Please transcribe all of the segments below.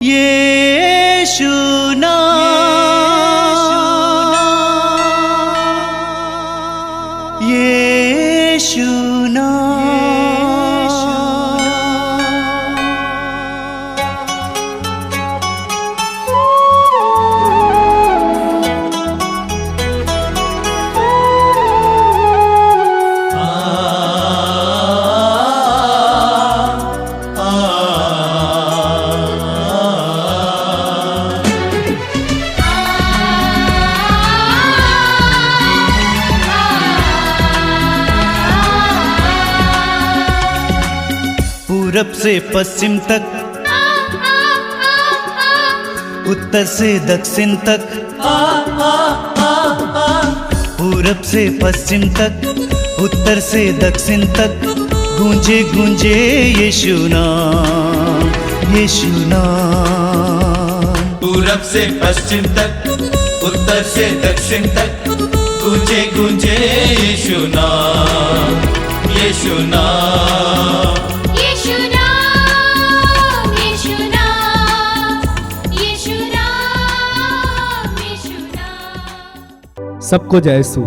यीशु नाम, यीशु पूरब से पश्चिम तक, उत्तर से दक्षिण तक, पूरब से पश्चिम तक, उत्तर से दक्षिण तक, गूंजे गूंजे यीशु नाम, यीशु नाम। पूरब से पश्चिम तक, उत्तर से दक्षिण तक, गूंजे गूंजे यीशु नाम, यीशु नाम। सबको जय यीशु।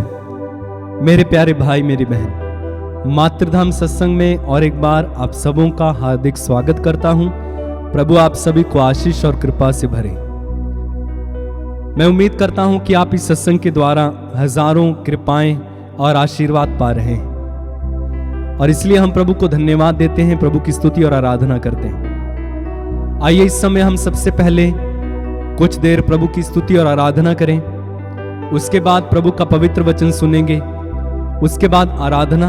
मेरे प्यारे भाई मेरी बहन, मातृधाम सत्संग में और एक बार आप सबों का हार्दिक स्वागत करता हूं। प्रभु आप सभी को आशीष और कृपा से भरे। मैं उम्मीद करता हूं कि आप इस सत्संग के द्वारा हजारों कृपाएं और आशीर्वाद पा रहे हैं, और इसलिए हम प्रभु को धन्यवाद देते हैं, प्रभु की स्तुति और आराधना करते हैं। आइए इस समय हम सबसे पहले कुछ देर प्रभु की स्तुति और आराधना करें, उसके बाद प्रभु का पवित्र वचन सुनेंगे, उसके बाद आराधना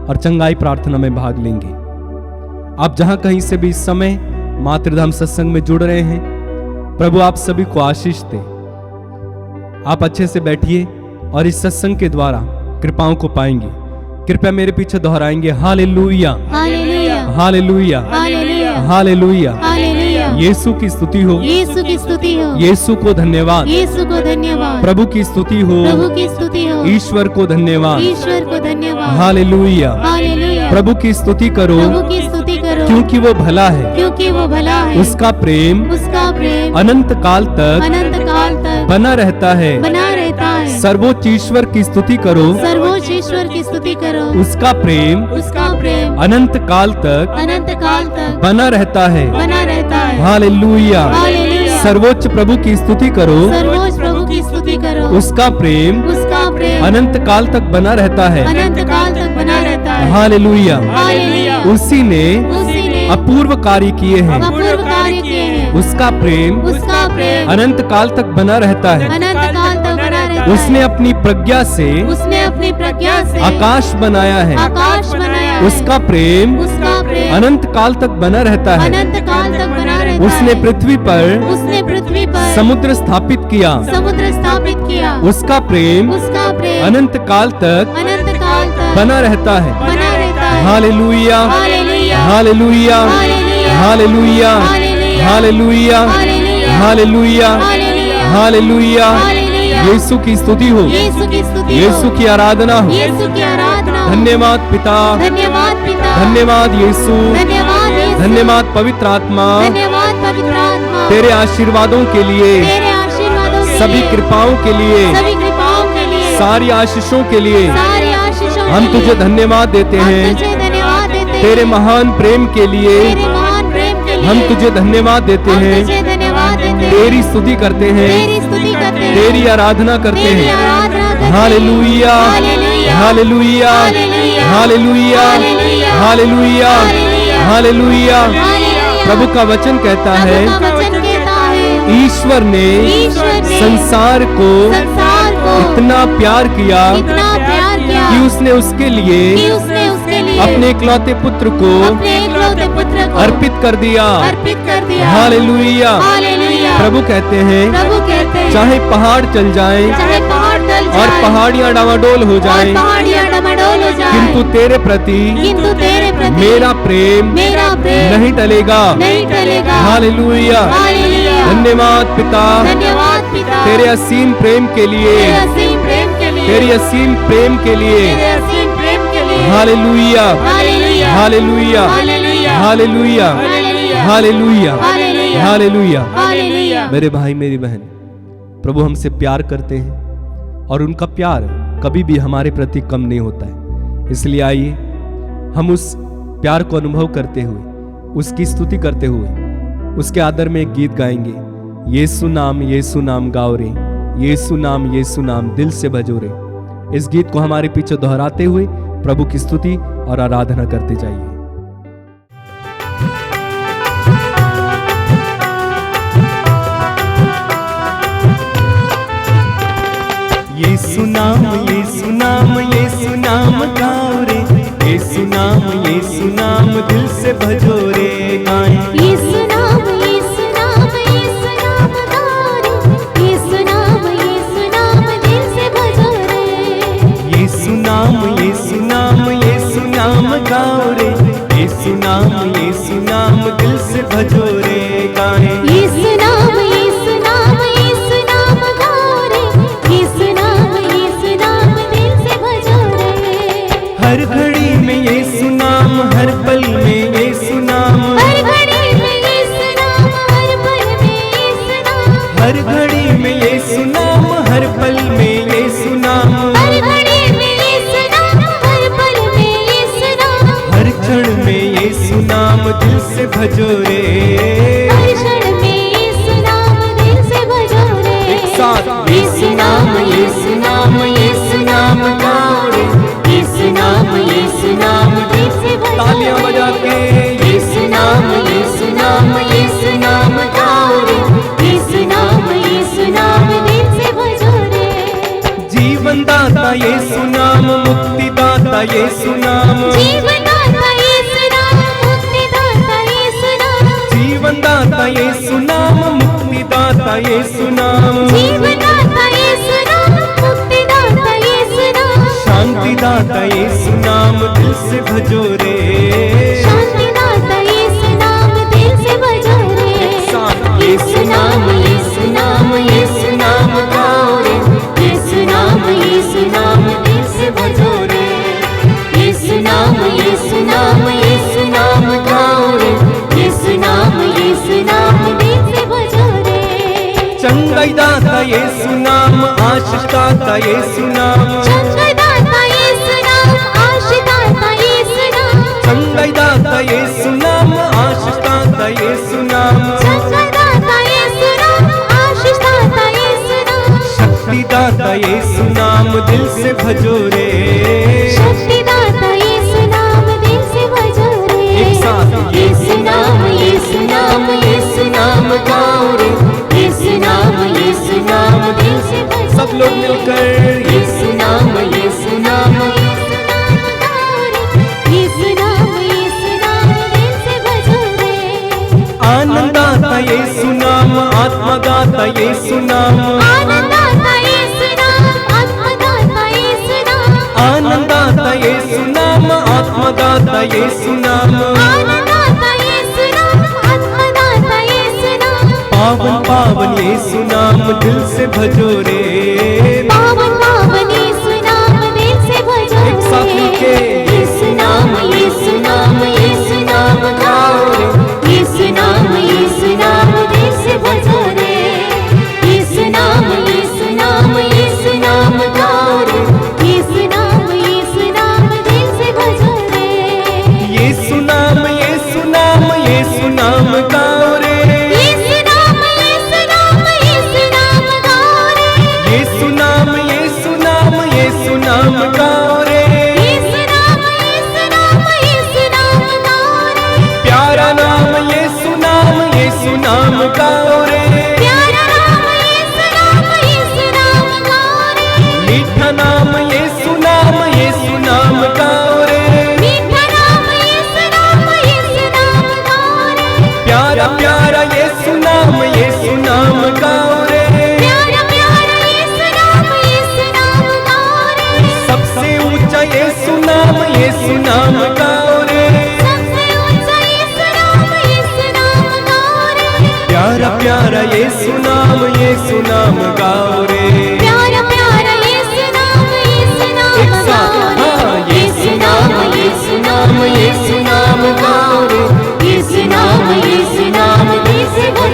और चंगाई प्रार्थना में भाग लेंगे। आप जहां कहीं से भी इस समय मातृधाम सत्संग में जुड़ रहे हैं, प्रभु आप सभी को आशीष दे। आप अच्छे से बैठिए और इस सत्संग के द्वारा कृपाओं को पाएंगे। कृपया मेरे पीछे दोहराएंगे, hallelujah, hallelujah, hallelujah, hallelujah, hallelujah. यीशु की स्तुति हो, यीशु की स्तुति हो, यीशु को धन्यवाद, यीशु को धन्यवाद। प्रभु की स्तुति हो, प्रभु की स्तुति हो, ईश्वर को धन्यवाद, ईश्वर को धन्यवाद। Hallelujah, hallelujah. प्रभु की स्तुति करो, प्रभु की स्तुति करो, क्योंकि वो भला है, क्योंकि वो भला है। उसका प्रेम अनंत काल तक बना रहता है। सर्वोच्च ईश्वर की स्तुति करो, सर्वोच्च ईश्वर की स्तुति करो, उसका प्रेम अनंत काल तक बना रहता है। हालेलुया। सर्वोच्च प्रभु की स्तुति करो, सर्वोच्च प्रभु की स्तुति करो, उसका प्रेम अनंत काल तक बना रहता है। हालेलुया। उसी ने अपूर्व कार्य किए हैं, उसका प्रेम अनंत काल तक बना रहता है। उसने अपनी प्रज्ञा से आकाश बनाया है, उसका प्रेम अनंत काल तक बना रहता है। उसने पृथ्वी पर समुद्र स्थापित किया, उसका प्रेम अनंत काल तक बना रहता है। Hallelujah, hallelujah, hallelujah, hallelujah, hallelujah, hallelujah. यीशु की स्तुति हो, यीशु की आराधना हो। धन्यवाद पिता, धन्यवाद यीशु, धन्यवाद पवित्र आत्मा, तेरे आशीर्वादों के लिए, सभी कृपाओं के लिए, सारी आशीषों के लिए हम तुझे धन्यवाद देते हैं। तेरे महान प्रेम के लिए हम तुझे धन्यवाद देते हैं। तेरी स्तुति करते हैं, तेरी आराधना करते हैं। Hallelujah, hallelujah, hallelujah, hallelujah, hallelujah. प्रभु का वचन कहता है, ईश्वर ने संसार को इतना प्यार किया कि उसने उसके लिए अपने इकलौते पुत्र को अर्पित कर दिया। हालेलुया। प्रभु कहते हैं, चाहे पहाड़ चल जाएं और पहाड़ियां डामाडोल हो जाएं, किंतु तेरे प्रति मेरा प्रेम नहीं टलेगा। हालेलुया। धन्यवाद पिता, तेरे असीम प्रेम के लिए, तेरी असीम प्रेम के लिए। Hallelujah, hallelujah, hallelujah, hallelujah, hallelujah. Hallelujah. मेरे भाई मेरी बहन, प्रभु हमसे प्यार करते हैं और उनका प्यार कभी भी हमारे प्रति कम नहीं होता है। इसलिए आइए हम उस प्यार को अनुभव करते हुए, उसकी स्तुति करते हुए, उसके आदर में एक गीत गाएंगे। यीशु नाम गाओ रे, यीशु नाम दिल से भजो रे। इस गीत को हमारे पीछे दोहराते हुए प्रभु की स्तुति और आराधना करते जाइए। यीशु नाम गाओ रे, यीशु नाम दिल से भजो रे गाएं। यीशु नाम गाओ रे, यीशु नाम दिल से भजो रे। यीशु नाम गाओ रे, यीशु नाम दिल से भजो रे गाएं। यीशु नाम गाओ रे, यीशु नाम दिल से भजो रे। हर घड़ी में यीशु नाम, हर पल में यीशु नाम, हर घड़ी में यीशु नाम, हर पल में यीशु नाम, हर घड़ी में यीशु नाम, हर पल में यीशु नाम, हर घड़ी में यीशु नाम, हर पल में यीशु नाम, हर क्षण में यीशु नाम दिल से भजो रे। हर क्षण में यीशु नाम दिल से भजो रे। एक साथ यीशु नाम गाओ रे, यीशु नाम दिल से भजो रे। तालियां बजा के यीशु नाम गाओ रे, यीशु नाम दिल से भजो रे। जीवन दाता यीशु नाम, मुक्ति दाता यीशु नाम, जीवन दाता यीशु नाम, मुक्ति दाता यीशु नाम, जीवन दाता यीशु नाम, मुक्ति दाता यीशु नाम, जीवन दाता यीशु नाम, मुक्ति दाता यीशु नाम, शांति दाता यीशु नाम दिल से भजो रे। शांति दाता यीशु नाम दिल से भजो रे। यीशु नाम गाओ रे, यीशु नाम दिल से भजो रे। यीशु नाम गाओ रे, यीशु नाम दिल से भजो रे। चंगाई दाता यीशु नाम, आशीष दाता यीशु नाम, चंगाई दाता यीशु नाम, आशीष दाता यीशु नाम, चंगाई दाता यीशु नाम, आशीष दाता यीशु नाम, चंगाई दाता यीशु नाम, आशीष दाता यीशु नाम, शक्ति दाता यीशु नाम दिल से भजो रे। शक्ति दाता यीशु नाम दिल से भजो रे। एक साथ यीशु नाम गाओ रे, यीशु नाम दिल से भजो सब लोग मिलकर यीशु नाम गाओ रे। यीशु नाम दिल से भजो रे। आनंद दाता यीशु नाम, आत्मा दाता यीशु नाम, आनंद दाता यीशु नाम, आत्मा दाता यीशु नाम, आनंद दाता यीशु नाम, आत्मा दाता यीशु नाम, आनंद दाता यीशु नाम, आत्मा दाता यीशु नाम, पावन पावन यीशु नाम दिल से भजो रे। पावन पावन यीशु नाम दिल से भजो रे। एक साथ मिलके यीशु नाम गाओ रे, यीशु नाम दिल से भजो रे। यीशु नाम गाओ रे, यीशु नाम दिल से भजो रे। यीशु नाम गाओ रे, यीशु नाम गाओ रे। यीशु नाम गाओ रे। यीशु नाम गाओ रे, प्यारा नाम यीशु नाम गाओ रे, प्यारा नाम यीशु नाम गाओ रे। मीठा नाम यीशु नाम गाओ रे, मीठा नाम यीशु नाम गाओ रे। प्यारा प्यारा यीशु नाम गाओ रे, प्यारा प्यारा यीशु नाम गाओ रे। सबसे ऊंचा यीशु नाम गाओ रे, सबसे ऊंचा यीशु नाम गाओ रे। प्यारा प्यारा यीशु नाम गाओ रे। प्यारा प्यारा यीशु नाम एक साथ गाओ रे। हाँ, यीशु नाम गाओ रे, यीशु नाम दिल से भजो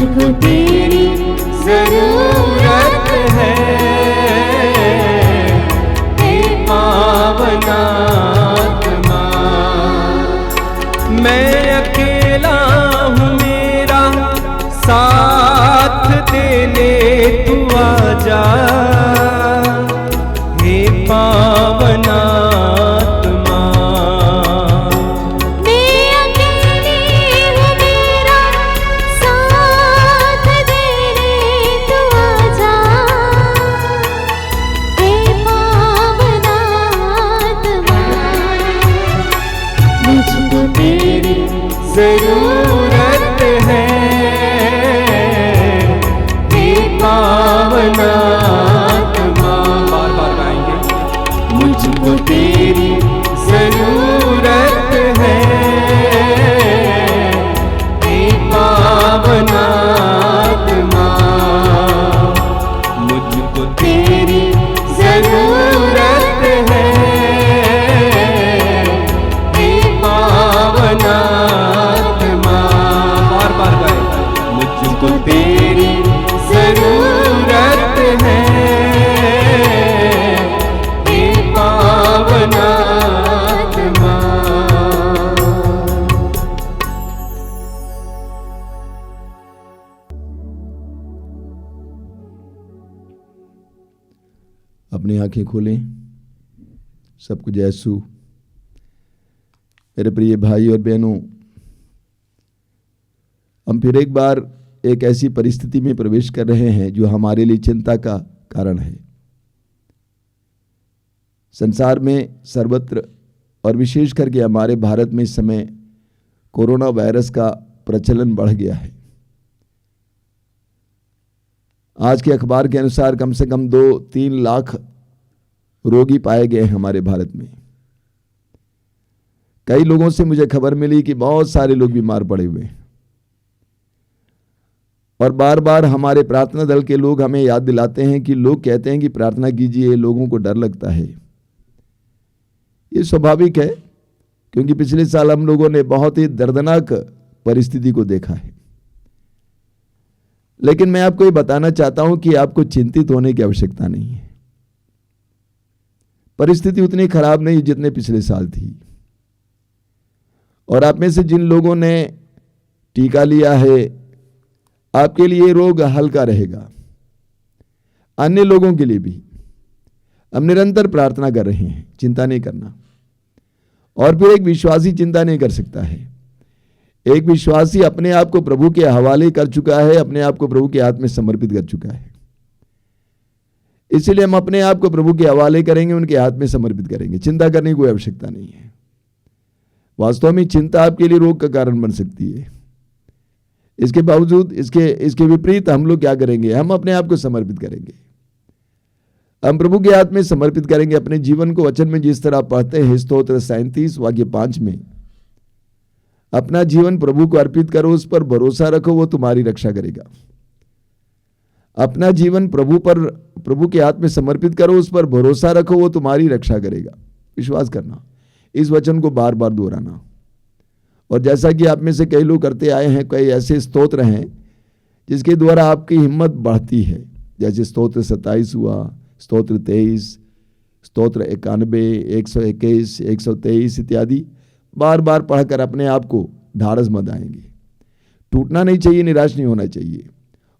मुझको तेरी जरूरत है, हे पावन आत्मा। मैं अकेला हूँ, मेरा साथ देने तू आजा, हे पावन आत्मा। मैं अकेली हूँ, मेरा साथ देने तू आजा, हे पावन आत्मा। मुझको तेरी जरूरत है, हे पावन आत्मा। बार बार गाएंगे। मुझको तेरी जरूरत है, हे पावन आत्मा। मुझको तेरी जरूरत है, हे पावन आत्मा। बार बार गाए। मुझको तेरी जरूरत है, हे पावन आत्मा। अपनी आंखें खोलें। सब कुछ यीशु। मेरे प्रिय भाई और बहनों, हम फिर एक बार एक ऐसी परिस्थिति में प्रवेश कर रहे हैं जो हमारे लिए चिंता का कारण है। संसार में सर्वत्र और विशेष करके हमारे भारत में इस समय कोरोना वायरस का प्रचलन बढ़ गया है। आज के अखबार के अनुसार कम से कम 2-3 लाख रोगी पाए गए हैं हमारे भारत में। कई लोगों से मुझे खबर मिली कि बहुत सारे लोग बीमार पड़े हुए हैं और बार बार हमारे प्रार्थना दल के लोग हमें याद दिलाते हैं कि लोग कहते हैं कि प्रार्थना कीजिए, लोगों को डर लगता है। ये स्वाभाविक है, क्योंकि पिछले साल हम लोगों ने बहुत ही दर्दनाक परिस्थिति को देखा है। लेकिन मैं आपको ये बताना चाहता हूं कि आपको चिंतित होने की आवश्यकता नहीं है। परिस्थिति उतनी खराब नहीं जितने पिछले साल थी। और आप में से जिन लोगों ने टीका लिया है, आपके लिए रोग हल्का रहेगा। अन्य लोगों के लिए भी हम निरंतर प्रार्थना कर रहे हैं, चिंता नहीं करना। और फिर एक विश्वासी चिंता नहीं कर सकता है। एक विश्वासी अपने आप को प्रभु के हवाले कर चुका है, अपने आप को प्रभु के हाथ में समर्पित कर चुका है। इसलिए हम अपने आप को प्रभु के हवाले करेंगे, उनके हाथ में समर्पित करेंगे। चिंता करने की कोई आवश्यकता नहीं है। वास्तव में चिंता आपके लिए रोग का कारण बन सकती है। इसके बावजूद, इसके विपरीत हम लोग क्या करेंगे? हम अपने आप को समर्पित करेंगे। हम प्रभु के हाथ में समर्पित करेंगे अपने जीवन को। वचन में जिस तरह पढ़ते हैं, स्तोत्र 37 वाक्य 5 में, अपना जीवन प्रभु को अर्पित करो, उस पर भरोसा रखो, वो तुम्हारी रक्षा करेगा। अपना जीवन प्रभु के हाथ में समर्पित करो, उस पर भरोसा रखो, वो तुम्हारी रक्षा करेगा। विश्वास करना, इस वचन को बार बार दोहराना। और जैसा कि आप में से कई लोग करते आए हैं, कई ऐसे स्तोत्र हैं जिसके द्वारा आपकी हिम्मत बढ़ती है। जैसे स्तोत्र 27 हुआ, स्तोत्र 23, स्तोत्र 91, 121, 123 इत्यादि बार बार पढ़कर अपने आप को ढाढ़स मत आएंगे। टूटना नहीं चाहिए, निराश नहीं होना चाहिए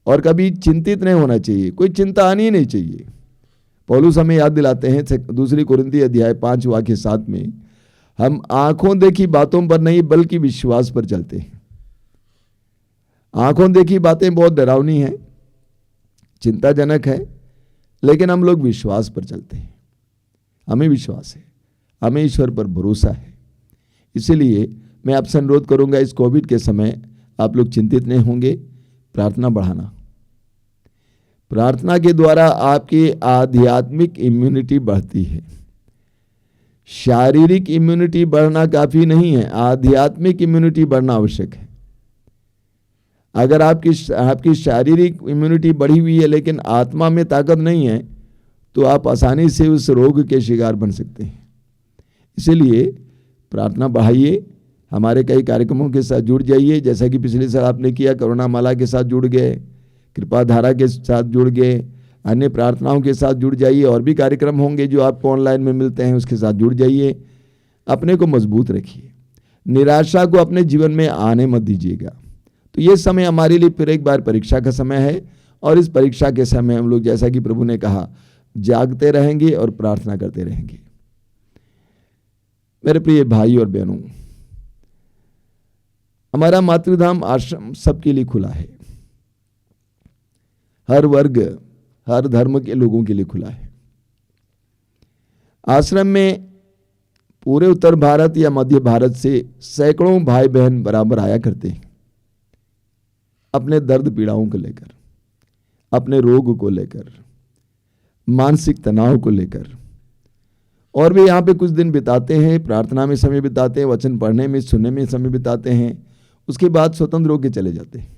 और कभी चिंतित नहीं होना चाहिए। कोई चिंता आनी ही नहीं चाहिए। पौलुस हमें याद दिलाते हैं 2 कुरिन्थी अध्याय 5 वाक्य 7 में, हम आंखों देखी बातों पर नहीं बल्कि विश्वास पर चलते हैं। आंखों देखी बातें बहुत डरावनी हैं, चिंताजनक है, लेकिन हम लोग विश्वास पर चलते हैं। हमें विश्वास है, हमें ईश्वर पर भरोसा है। इसीलिए मैं आपसे अनुरोध करूंगा, इस कोविड के समय आप लोग चिंतित नहीं होंगे। प्रार्थना बढ़ाना, प्रार्थना के द्वारा आपकी आध्यात्मिक इम्यूनिटी बढ़ती है। शारीरिक इम्यूनिटी बढ़ना काफी नहीं है, आध्यात्मिक इम्यूनिटी बढ़ना आवश्यक है। अगर आपकी शारीरिक इम्यूनिटी बढ़ी हुई है लेकिन आत्मा में ताकत नहीं है, तो आप आसानी से उस रोग के शिकार बन सकते हैं। इसलिए प्रार्थना बढ़ाइए, हमारे कई कार्यक्रमों के साथ जुड़ जाइए, जैसा कि पिछले साल आपने किया, करुणा माला के साथ जुड़ गए, कृपा धारा के साथ जुड़ गए, अन्य प्रार्थनाओं के साथ जुड़ जाइए। और भी कार्यक्रम होंगे जो आपको ऑनलाइन में मिलते हैं, उसके साथ जुड़ जाइए। अपने को मजबूत रखिए, निराशा को अपने जीवन में आने मत दीजिएगा। तो ये समय हमारे लिए फिर एक बार परीक्षा का समय है, और इस परीक्षा के समय हम लोग, जैसा कि प्रभु ने कहा, जागते रहेंगे और प्रार्थना करते रहेंगे। मेरे प्रिय भाई और बहनों, हमारा मातृधाम आश्रम सबके लिए खुला है, हर वर्ग हर धर्म के लोगों के लिए खुला है। आश्रम में पूरे उत्तर भारत या मध्य भारत से सैकड़ों भाई बहन बराबर आया करते हैं, अपने दर्द पीड़ाओं को लेकर, अपने रोग को लेकर, मानसिक तनाव को लेकर, और वे यहाँ पे कुछ दिन बिताते हैं, प्रार्थना में समय बिताते हैं, वचन पढ़ने में, सुनने में समय बिताते हैं, उसके बाद स्वतंत्र होकर चले जाते हैं।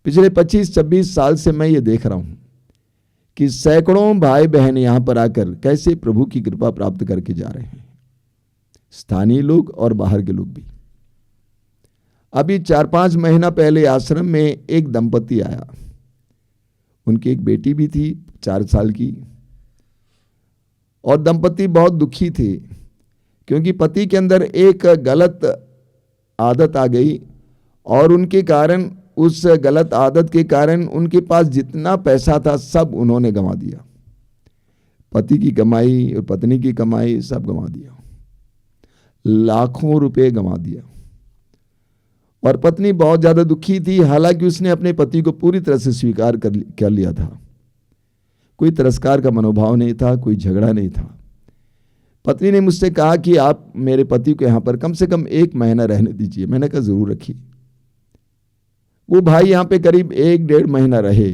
पिछले 25-26 साल से मैं ये देख रहा हूँ कि सैकड़ों भाई बहन यहाँ पर आकर कैसे प्रभु की कृपा प्राप्त करके जा रहे हैं, स्थानीय लोग और बाहर के लोग भी। अभी 4-5 महीना पहले आश्रम में एक दंपति आया, उनकी एक बेटी भी थी 4 साल की, और दंपति बहुत दुखी थे क्योंकि पति के अंदर एक गलत आदत आ गई, और उनके कारण, उस गलत आदत के कारण उनके पास जितना पैसा था सब उन्होंने गंवा दिया। पति की कमाई और पत्नी की कमाई सब गंवा दिया, लाखों रुपए गंवा दिया। और पत्नी बहुत ज्यादा दुखी थी, हालांकि उसने अपने पति को पूरी तरह से स्वीकार कर लिया था, कोई तिरस्कार का मनोभाव नहीं था, कोई झगड़ा नहीं था। पत्नी ने मुझसे कहा कि आप मेरे पति को यहाँ पर कम से कम 1 महीना रहने दीजिए। मैंने कहा जरूर रखिए। वो भाई यहाँ पे करीब 1-1.5 महीना रहे,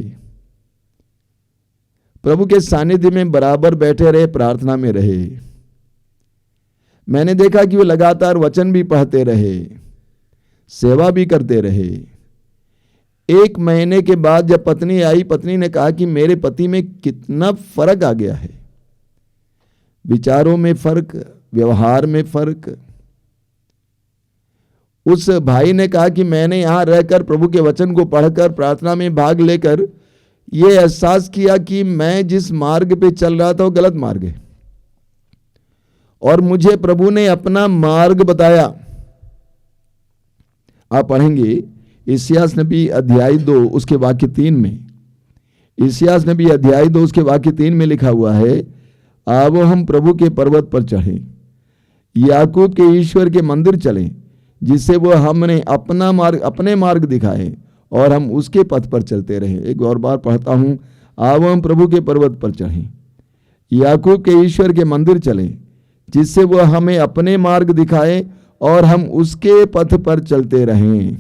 प्रभु के सानिध्य में बराबर बैठे रहे, प्रार्थना में रहे। मैंने देखा कि वो लगातार वचन भी पढ़ते रहे, सेवा भी करते रहे। 1 महीने के बाद जब पत्नी आई, पत्नी ने कहा कि मेरे पति में कितना फर्क आ गया है, विचारों में फर्क, व्यवहार में फर्क। उस भाई ने कहा कि मैंने यहां रहकर प्रभु के वचन को पढ़कर प्रार्थना में भाग लेकर यह एहसास किया कि मैं जिस मार्ग पे चल रहा था वो गलत मार्ग है, और मुझे प्रभु ने अपना मार्ग बताया। आप पढ़ेंगे इस्यास नबी अध्याय 2 उसके वाक्य 3 में, इस्यास नबी अध्याय 2 उसके वाक्य 3 में लिखा हुआ है, आओ हम प्रभु के पर्वत पर चढ़ें, याकूब के ईश्वर के मंदिर चलें, जिससे वो हमने अपने मार्ग दिखाए और हम उसके पथ पर चलते रहें। एक और बार पढ़ता हूं, आओ हम प्रभु के पर्वत पर चढ़ें, याकूब के ईश्वर के मंदिर चलें, जिससे वो हमें अपने मार्ग दिखाए और हम उसके पथ पर चलते रहें।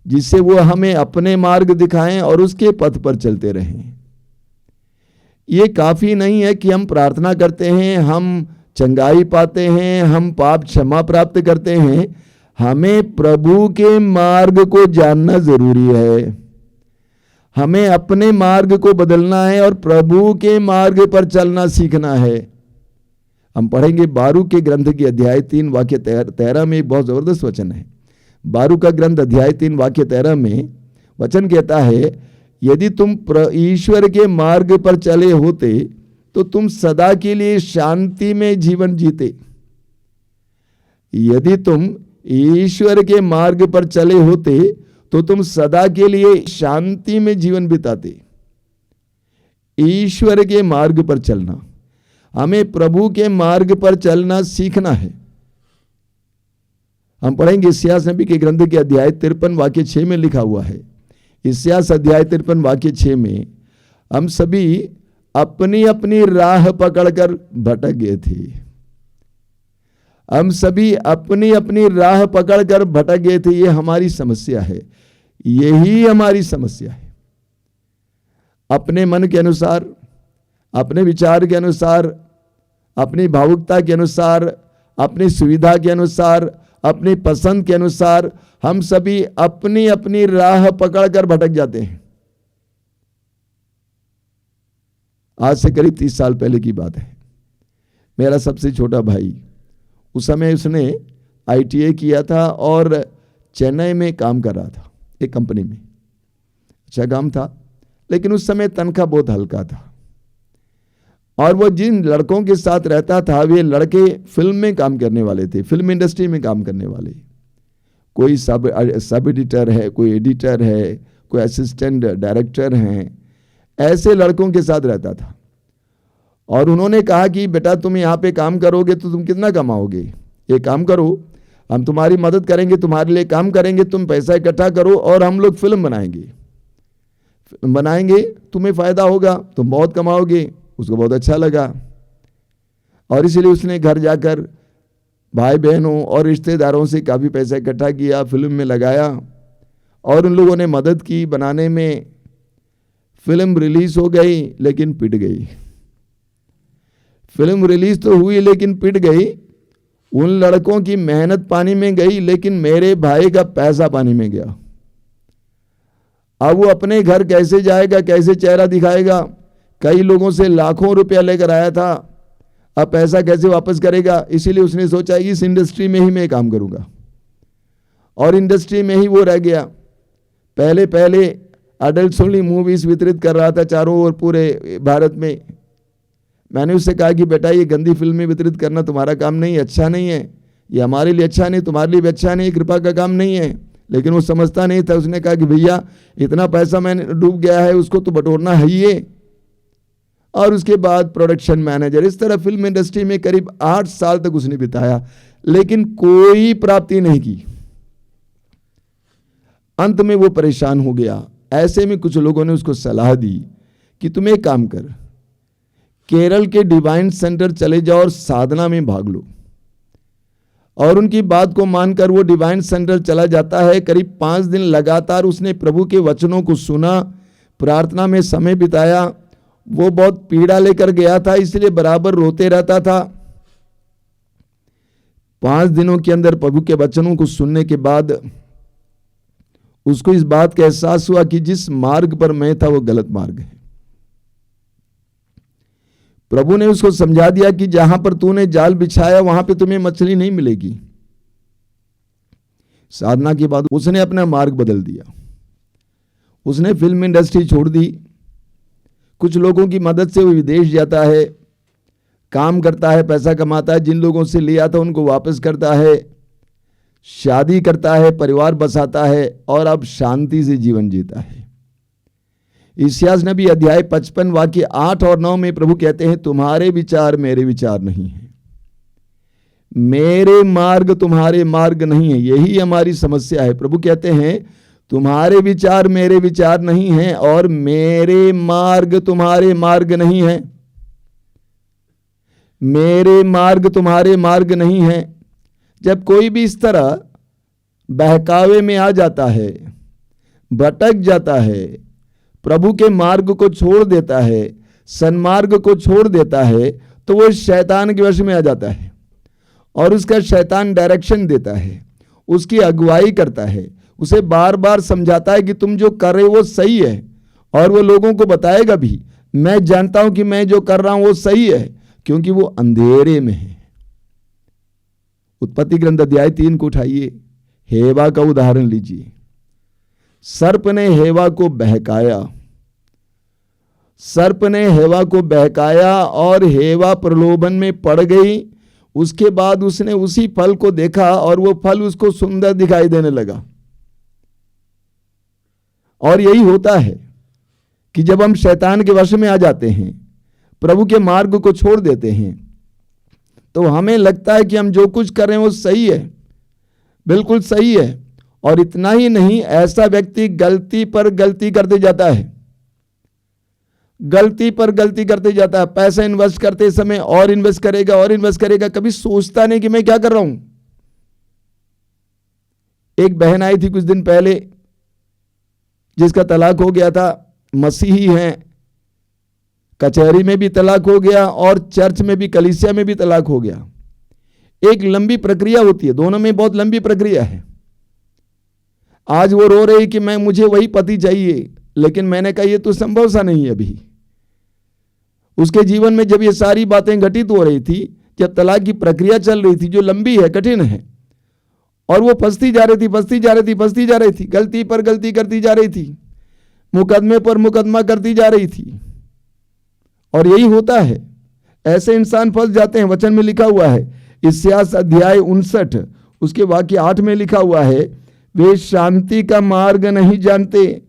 जिससे वो हमें अपने मार्ग दिखाएं और उसके पथ पर चलते रहें। ये काफी नहीं है कि हम प्रार्थना करते हैं, हम चंगाई पाते हैं, हम पाप क्षमा प्राप्त करते हैं। हमें प्रभु के मार्ग को जानना जरूरी है। हमें अपने मार्ग को बदलना है और प्रभु के मार्ग पर चलना सीखना है। हम पढ़ेंगे बारूक के ग्रंथ की अध्याय 3 वाक्य 13 में एक बहुत जबरदस्त वचन है। बारूक का ग्रंथ अध्याय 3 वाक्य 13 में वचन कहता है, यदि तुम ईश्वर के मार्ग पर चले होते तो तुम सदा के लिए शांति में जीवन जीते। यदि तुम ईश्वर के मार्ग पर चले होते तो तुम सदा के लिए शांति में जीवन बिताते। ईश्वर के मार्ग पर चलना, हमें प्रभु के मार्ग पर चलना सीखना है। हम पढ़ेंगे इस्यास नबी के ग्रंथ के अध्याय 53 वाक्य 6 में लिखा हुआ है। इस्यास अध्याय 53 वाक्य 6 में हम सभी अपनी अपनी राह पकड़कर भटक गए थे। हम सभी अपनी अपनी राह पकड़कर भटक गए थे। ये हमारी समस्या है, यही हमारी समस्या है। अपने मन के अनुसार, अपने विचार के अनुसार, अपनी भावुकता के अनुसार, अपनी सुविधा के अनुसार, अपनी पसंद के अनुसार हम सभी अपनी अपनी राह पकड़कर भटक जाते हैं। आज से करीब 30 साल पहले की बात है। मेरा सबसे छोटा भाई उस समय उसने ITA किया था और चेन्नई में काम कर रहा था एक कंपनी में। अच्छा काम था, लेकिन उस समय तनख्वाह बहुत हल्का था। और वो जिन लड़कों के साथ रहता था वे लड़के फिल्म में काम करने वाले थे, फिल्म इंडस्ट्री में काम करने वाले। कोई सब एडिटर है, कोई एडिटर है, कोई असिस्टेंट डायरेक्टर हैं, ऐसे लड़कों के साथ रहता था। और उन्होंने कहा कि बेटा तुम यहाँ पे काम करोगे तो तुम कितना कमाओगे, एक काम करो, हम तुम्हारी मदद करेंगे, तुम्हारे लिए काम करेंगे, तुम पैसा इकट्ठा करो और हम लोग फिल्म बनाएंगे, तुम्हें फ़ायदा होगा, तुम बहुत कमाओगे। उसको बहुत अच्छा लगा और इसलिए उसने घर जाकर भाई बहनों और रिश्तेदारों से काफ़ी पैसा इकट्ठा किया, फिल्म में लगाया और उन लोगों ने मदद की बनाने में। फिल्म रिलीज हो गई लेकिन पिट गई। फिल्म रिलीज तो हुई लेकिन पिट गई। उन लड़कों की मेहनत पानी में गई, लेकिन मेरे भाई का पैसा पानी में गया। अब वो अपने घर कैसे जाएगा, कैसे चेहरा दिखाएगा? कई लोगों से लाखों रुपया लेकर आया था, अब पैसा कैसे वापस करेगा? इसीलिए उसने सोचा इस इंडस्ट्री में ही मैं काम करूंगा और इंडस्ट्री में ही वो रह गया। पहले अडल्ट ओनली मूवीज वितरित कर रहा था चारों ओर पूरे भारत में। मैंने उससे कहा कि बेटा ये गंदी फिल्में वितरित करना तुम्हारा काम नहीं है, अच्छा नहीं है, ये हमारे लिए अच्छा नहीं, तुम्हारे लिए भी अच्छा नहीं, कृपा का काम नहीं है। लेकिन वो समझता नहीं था। उसने कहा कि भैया इतना पैसा मैंने डूब गया है, उसको तो बटोरना है ही है। और उसके बाद प्रोडक्शन मैनेजर, इस तरह फिल्म इंडस्ट्री में करीब 8 साल तक उसने बिताया, लेकिन कोई प्राप्ति नहीं की। अंत में वो परेशान हो गया। ऐसे में कुछ लोगों ने उसको सलाह दी कि तुम एक काम कर, केरल के डिवाइन सेंटर चले जाओ और साधना में भाग लो। और उनकी बात को मानकर वो डिवाइन सेंटर चला जाता है। करीब 5 दिन लगातार उसने प्रभु के वचनों को सुना, प्रार्थना में समय बिताया। वो बहुत पीड़ा लेकर गया था, इसलिए बराबर रोते रहता था। 5 दिनों के अंदर प्रभु के वचनों को सुनने के बाद उसको इस बात का एहसास हुआ कि जिस मार्ग पर मैं था वो गलत मार्ग है। प्रभु ने उसको समझा दिया कि जहां पर तूने जाल बिछाया वहां पे तुम्हें मछली नहीं मिलेगी। साधना के बाद उसने अपना मार्ग बदल दिया। उसने फिल्म इंडस्ट्री छोड़ दी। कुछ लोगों की मदद से वो विदेश जाता है, काम करता है, पैसा कमाता है, जिन लोगों से लिया था उनको वापस करता है, शादी करता है, परिवार बसाता है और अब शांति से जीवन जीता है। इस्यास नबी अध्याय 55 वाक्य 8 और 9 में प्रभु कहते हैं, तुम्हारे विचार मेरे विचार नहीं है, मेरे मार्ग तुम्हारे मार्ग नहीं है। यही हमारी समस्या है। प्रभु कहते हैं तुम्हारे विचार मेरे विचार नहीं हैं और मेरे मार्ग तुम्हारे मार्ग नहीं है। मेरे मार्ग तुम्हारे मार्ग नहीं है। जब कोई भी इस तरह बहकावे में आ जाता है, भटक जाता है, प्रभु के मार्ग को छोड़ देता है, सन्मार्ग को छोड़ देता है, तो वो शैतान के वश में आ जाता है और उसका शैतान डायरेक्शन देता है, उसकी अगुवाई करता है, उसे बार बार समझाता है कि तुम जो कर रहे हो वो सही है। और वो लोगों को बताएगा भी, मैं जानता हूं कि मैं जो कर रहा हूं वो सही है, क्योंकि वो अंधेरे में है। उत्पत्ति ग्रंथ अध्याय 3 को उठाइए, हेवा का उदाहरण लीजिए। सर्प ने हेवा को बहकाया, सर्प ने हेवा को बहकाया और हेवा प्रलोभन में पड़ गई। उसके बाद उसने उसी फल को देखा और वो फल उसको सुंदर दिखाई देने लगा। और यही होता है कि जब हम शैतान के वश में आ जाते हैं, प्रभु के मार्ग को छोड़ देते हैं, तो हमें लगता है कि हम जो कुछ कर रहे हैं वो सही है, बिल्कुल सही है। और इतना ही नहीं, ऐसा व्यक्ति गलती पर गलती करते जाता है, गलती पर गलती करते जाता है। पैसा इन्वेस्ट करते समय और इन्वेस्ट करेगा और इन्वेस्ट करेगा, कभी सोचता नहीं कि मैं क्या कर रहा हूं। एक बहन आई थी कुछ दिन पहले जिसका तलाक हो गया था, मसीही हैं, कचहरी में भी तलाक हो गया और चर्च में भी, कलीसिया में भी तलाक हो गया। एक लंबी प्रक्रिया होती है, दोनों में बहुत लंबी प्रक्रिया है। आज वो रो रही कि मुझे वही पति चाहिए, लेकिन मैंने कहा ये तो संभव सा नहीं है। अभी उसके जीवन में जब ये सारी बातें घटित हो रही थी, जब तलाक की प्रक्रिया चल रही थी, जो लंबी है, कठिन है, और वो फंसती जा रही थी, गलती पर गलती करती जा रही थी, मुकदमे पर मुकदमा करती जा रही थी। और यही होता है, ऐसे इंसान फंस जाते हैं। वचन में लिखा हुआ है, इस्यास अध्याय 59 उसके वाक्य 8 में लिखा हुआ है, वे शांति का मार्ग नहीं जानते,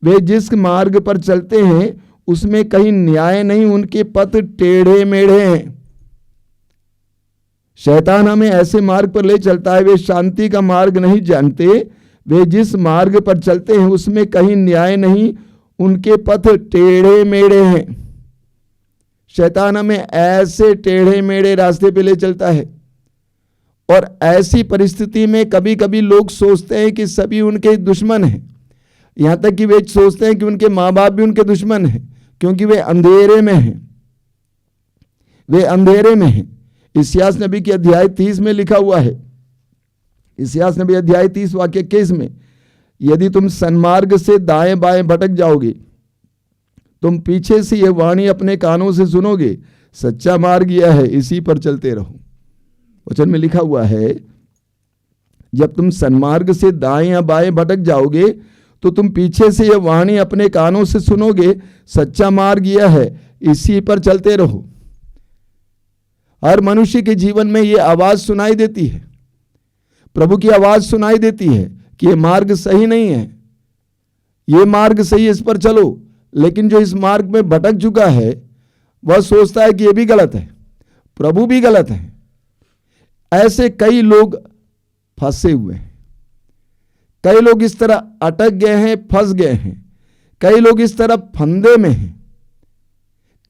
वे जिस मार्ग पर चलते हैं उसमें कहीं न्याय नहीं, उनके पथ टेढ़े मेढ़े हैं। शैतान हमें ऐसे मार्ग पर ले चलता है, वे शांति का मार्ग नहीं जानते, वे जिस मार्ग पर चलते हैं उसमें कहीं न्याय नहीं, उनके पथ टेढ़े मेढ़े हैं। शैतान हमें ऐसे टेढ़े मेढ़े रास्ते पे ले चलता है, और ऐसी परिस्थिति में कभी कभी लोग सोचते हैं कि सभी उनके दुश्मन हैं, यहां तक कि वे सोचते हैं कि उनके माँ बाप भी उनके दुश्मन हैं, क्योंकि वे अंधेरे में हैं, वे अंधेरे में हैं। इस्यास नबी की अध्याय 30 में लिखा हुआ है, इस्यास नबी अध्याय 30 वाक्य 21 में, यदि तुम सन्मार्ग से दाएं बाएं भटक जाओगे, तुम पीछे से यह वाणी अपने कानों से सुनोगे, सच्चा मार्ग यह है, इसी पर चलते रहो। वचन में लिखा हुआ है, जब तुम सन्मार्ग से दाएं या बाएं भटक जाओगे तो तुम पीछे से यह वाणी अपने कानों से सुनोगे, सच्चा मार्ग यह है, इसी पर चलते रहो। हर मनुष्य के जीवन में यह आवाज सुनाई देती है, प्रभु की आवाज सुनाई देती है कि यह मार्ग सही नहीं है, यह मार्ग सही है, इस पर चलो। लेकिन जो इस मार्ग में भटक चुका है वह सोचता है कि यह भी गलत है, प्रभु भी गलत है। ऐसे कई लोग फंसे हुए हैं, कई लोग इस तरह अटक गए हैं, फंस गए हैं, कई लोग इस तरह फंदे में हैं,